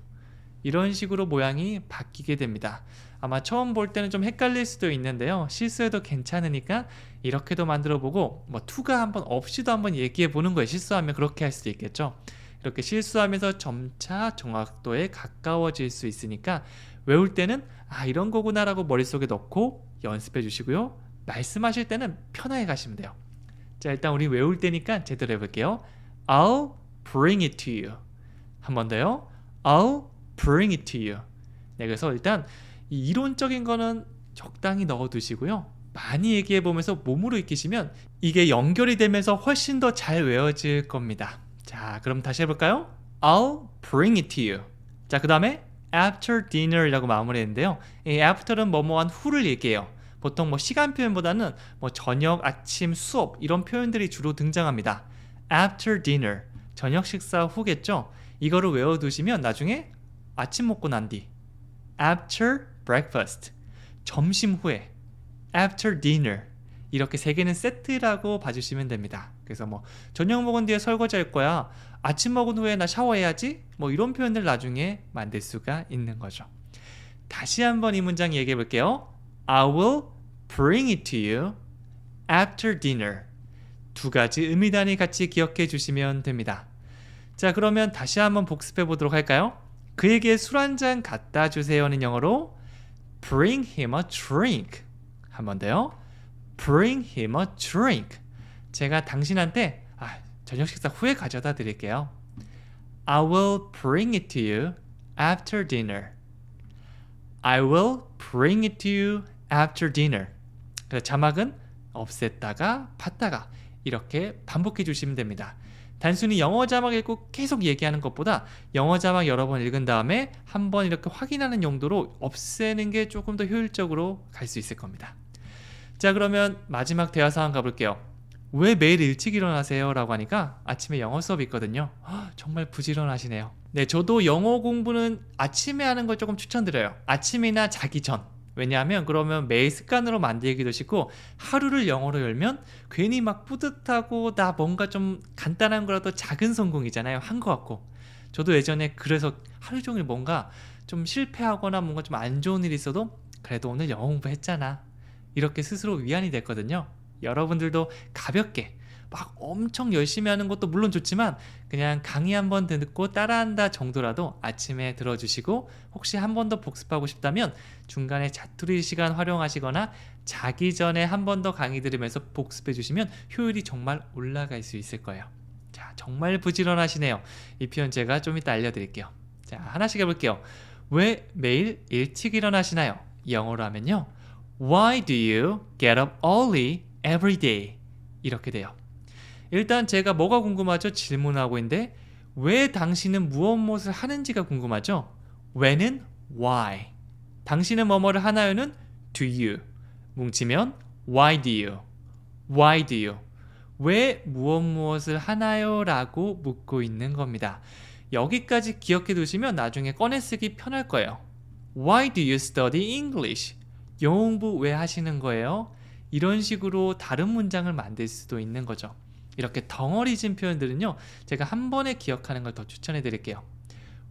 이런 식으로 모양이 바뀌게 됩니다. 아마 처음 볼 때는 좀 헷갈릴 수도 있는데요. 실수해도 괜찮으니까 이렇게도 만들어보고 to가 한번 없이도 한번 얘기해보는 거예요. 실수하면 그렇게 할 수도 있겠죠. 이렇게 실수하면서 점차 정확도에 가까워질 수 있으니까 외울 때는 이런 거구나 라고 머릿속에 넣고 연습해 주시고요. 말씀하실 때는 편하게 가시면 돼요. 자, 일단 우리 외울 때니까 제대로 해볼게요. I'll bring it to you. 한 번 더요. I'll bring it to you. 네, 그래서 일단 이 이론적인 거는 적당히 넣어두시고요. 많이 얘기해보면서 몸으로 익히시면 이게 연결이 되면서 훨씬 더 잘 외워질 겁니다. 자, 그럼 다시 해볼까요? I'll bring it to you. 자, 그 다음에 after dinner이라고 마무리했는데요. 이 after는 뭐뭐한 후를 얘기해요. 보통 시간 표현보다는 저녁, 아침, 수업 이런 표현들이 주로 등장합니다. after dinner, 저녁 식사 후겠죠? 이거를 외워두시면 나중에 아침 먹고 난 뒤 after breakfast, 점심 후에 after dinner 이렇게 세 개는 세트라고 봐주시면 됩니다. 그래서 저녁 먹은 뒤에 설거지 할 거야, 아침 먹은 후에 나 샤워해야지, 이런 표현들 나중에 만들 수가 있는 거죠. 다시 한번 이 문장 얘기해 볼게요. I will bring it to you after dinner. 두 가지 의미 단위 같이 기억해 주시면 됩니다. 자, 그러면 다시 한번 복습해 보도록 할까요? 그에게 술 한 잔 갖다 주세요는 영어로 bring him a drink. 한 번 더요. bring him a drink. 제가 당신한테 저녁 식사 후에 가져다 드릴게요. I will bring it to you after dinner. I will bring it to you after dinner. 그래서 자막은 없앴다가 팠다가 이렇게 반복해 주시면 됩니다. 단순히 영어 자막 읽고 계속 얘기하는 것보다 영어 자막 여러 번 읽은 다음에 한번 이렇게 확인하는 용도로 없애는 게 조금 더 효율적으로 갈 수 있을 겁니다. 자, 그러면 마지막 대화 상황 가볼게요. 왜 매일 일찍 일어나세요? 라고 하니까 아침에 영어 수업이 있거든요. 정말 부지런하시네요. 네, 저도 영어 공부는 아침에 하는 걸 조금 추천드려요. 아침이나 자기 전. 왜냐하면 그러면 매일 습관으로 만들기도 쉽고 하루를 영어로 열면 괜히 뿌듯하고 나 뭔가 좀 간단한 거라도 작은 성공이잖아요. 한 거 같고. 저도 예전에 그래서 하루 종일 뭔가 좀 실패하거나 뭔가 좀 안 좋은 일이 있어도 그래도 오늘 영어 공부했잖아, 이렇게 스스로 위안이 됐거든요. 여러분들도 가볍게 엄청 열심히 하는 것도 물론 좋지만 그냥 강의 한번 듣고 따라한다 정도라도 아침에 들어주시고, 혹시 한 번 더 복습하고 싶다면 중간에 자투리 시간 활용하시거나 자기 전에 한 번 더 강의 들으면서 복습해 주시면 효율이 정말 올라갈 수 있을 거예요. 자, 정말 부지런하시네요. 이 표현 제가 좀 이따 알려드릴게요. 자, 하나씩 해볼게요. 왜 매일 일찍 일어나시나요? 영어로 하면요, Why do you get up early every day? 이렇게 돼요. 일단 제가 뭐가 궁금하죠? 질문하고 있는데 왜 당신은 무엇을 하는지가 궁금하죠? 왜는 why. 당신은 뭐뭐를 하나요는 do you. 뭉치면 why do you. Why do you. 왜 무엇을 하나요? 라고 묻고 있는 겁니다. 여기까지 기억해 두시면 나중에 꺼내 쓰기 편할 거예요. Why do you study English? 영어 공부 왜 하시는 거예요? 이런 식으로 다른 문장을 만들 수도 있는 거죠. 이렇게 덩어리진 표현들은요, 제가 한 번에 기억하는 걸 더 추천해 드릴게요.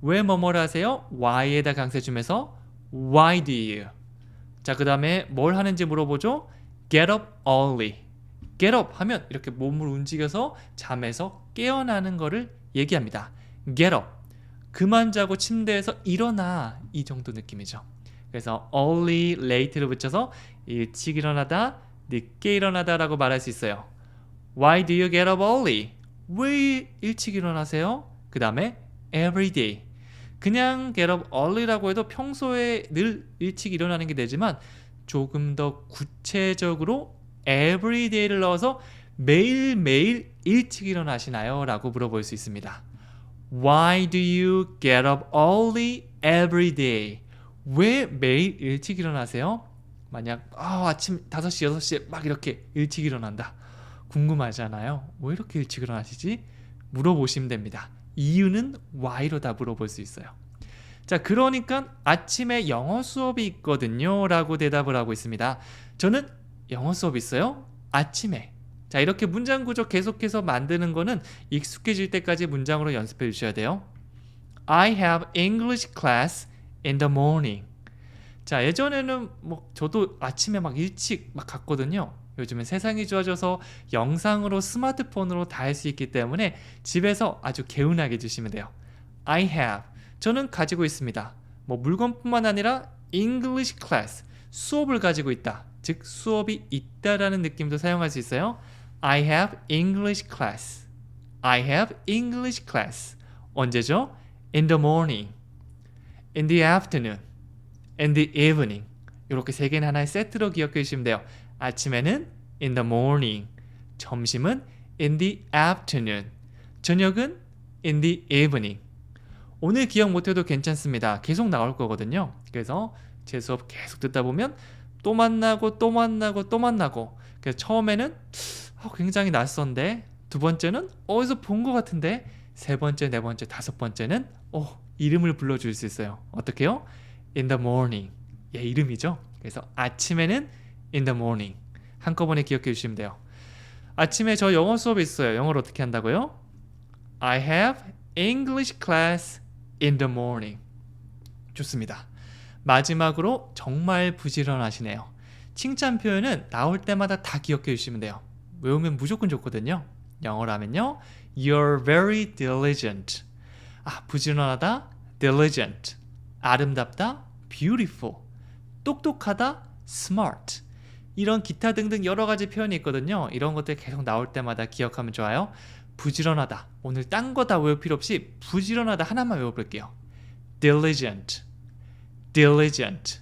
왜 뭐뭐를 하세요? why에다 강세 주면서 why do you. 자, 그 다음에 뭘 하는지 물어보죠. get up early. get up 하면 이렇게 몸을 움직여서 잠에서 깨어나는 거를 얘기합니다. get up. 그만 자고 침대에서 일어나 이 정도 느낌이죠. 그래서 early, late를 붙여서 일찍 일어나다, 늦게 일어나다라고 말할 수 있어요. Why do you get up early? 왜 일찍 일어나세요? 그 다음에 every day. 그냥 get up early라고 해도 평소에 늘 일찍 일어나는 게 되지만 조금 더 구체적으로 every day를 넣어서 매일매일 일찍 일어나시나요? 라고 물어볼 수 있습니다. Why do you get up early every day? 왜 매일 일찍 일어나세요? 만약 아침 5시, 6시에 막 이렇게 일찍 일어난다. 궁금하잖아요. 왜 이렇게 일찍 일어나시지? 물어보시면 됩니다. 이유는 why로 다 물어볼 수 있어요. 자, 그러니까 아침에 영어 수업이 있거든요 라고 대답을 하고 있습니다. 저는 영어 수업 있어요? 아침에. 자, 이렇게 문장 구조 계속해서 만드는 거는 익숙해질 때까지 문장으로 연습해 주셔야 돼요. I have English class in the morning. 자, 예전에는 저도 아침에 막 일찍 막 갔거든요. 요즘은 세상이 좋아져서 영상으로 스마트폰으로 다 할 수 있기 때문에 집에서 아주 개운하게 해주시면 돼요. I have. 저는 가지고 있습니다. 물건뿐만 아니라 English class. 수업을 가지고 있다. 즉 수업이 있다라는 느낌도 사용할 수 있어요. I have English class. I have English class. 언제죠? In the morning, in the afternoon, in the evening. 이렇게 세 개는 하나의 세트로 기억해 주시면 돼요. 아침에는 in the morning, 점심은 in the afternoon, 저녁은 in the evening. 오늘 기억 못해도 괜찮습니다. 계속 나올 거거든요. 그래서 제 수업 계속 듣다 보면 또 만나고 또 만나고 또 만나고. 그래서 처음에는 굉장히 낯선데, 두 번째는 어디서 본 것 같은데, 세 번째, 네 번째, 다섯 번째는 이름을 불러줄 수 있어요. 어떻게요? In the morning. 예, 이름이죠. 그래서 아침에는 in the morning. 한꺼번에 기억해 주시면 돼요. 아침에 저 영어 수업이 있어요. 영어를 어떻게 한다고요? I have English class in the morning. 좋습니다. 마지막으로 정말 부지런하시네요. 칭찬 표현은 나올 때마다 다 기억해 주시면 돼요. 외우면 무조건 좋거든요. 영어로 하면요. You're very diligent. 부지런하다, diligent. 아름답다, beautiful. 똑똑하다, smart. 이런 기타 등등 여러 가지 표현이 있거든요. 이런 것들 계속 나올 때마다 기억하면 좋아요. 부지런하다. 오늘 딴 거 다 외울 필요 없이 부지런하다 하나만 외워볼게요. diligent. diligent.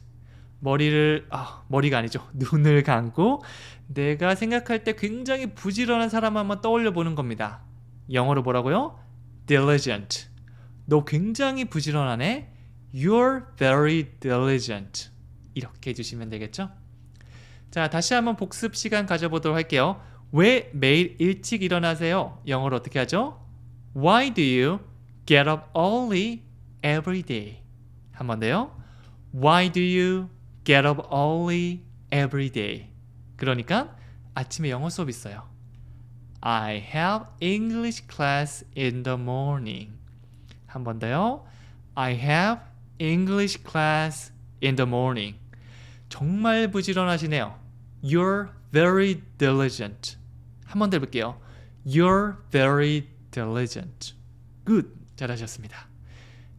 머리가 아니죠. 눈을 감고 내가 생각할 때 굉장히 부지런한 사람 한번 떠올려 보는 겁니다. 영어로 뭐라고요? diligent. 너 굉장히 부지런하네. You're very diligent. 이렇게 해주시면 되겠죠? 자, 다시 한번 복습 시간 가져보도록 할게요. 왜 매일 일찍 일어나세요? 영어로 어떻게 하죠? Why do you get up early every day? 한 번 더요. Why do you get up early every day? 그러니까 아침에 영어 수업 있어요. I have English class in the morning. 한 번 더요. I have English class in the morning. 정말 부지런하시네요. You're very diligent. 한 번 더 해볼게요. You're very diligent. Good. 잘하셨습니다.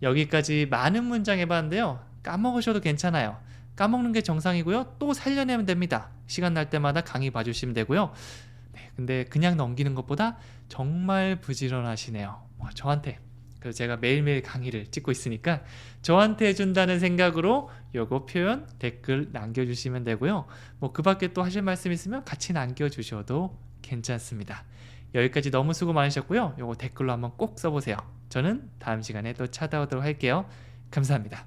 여기까지 많은 문장 해봤는데요. 까먹으셔도 괜찮아요. 까먹는 게 정상이고요. 또 살려내면 됩니다. 시간 날 때마다 강의 봐주시면 되고요. 네, 근데 그냥 넘기는 것보다 정말 부지런하시네요. 저한테. 그래서 제가 매일매일 강의를 찍고 있으니까 저한테 해준다는 생각으로 요거 표현 댓글 남겨주시면 되고요. 그 밖에 또 하실 말씀 있으면 같이 남겨주셔도 괜찮습니다. 여기까지 너무 수고 많으셨고요. 요거 댓글로 한번 꼭 써보세요. 저는 다음 시간에 또 찾아오도록 할게요. 감사합니다.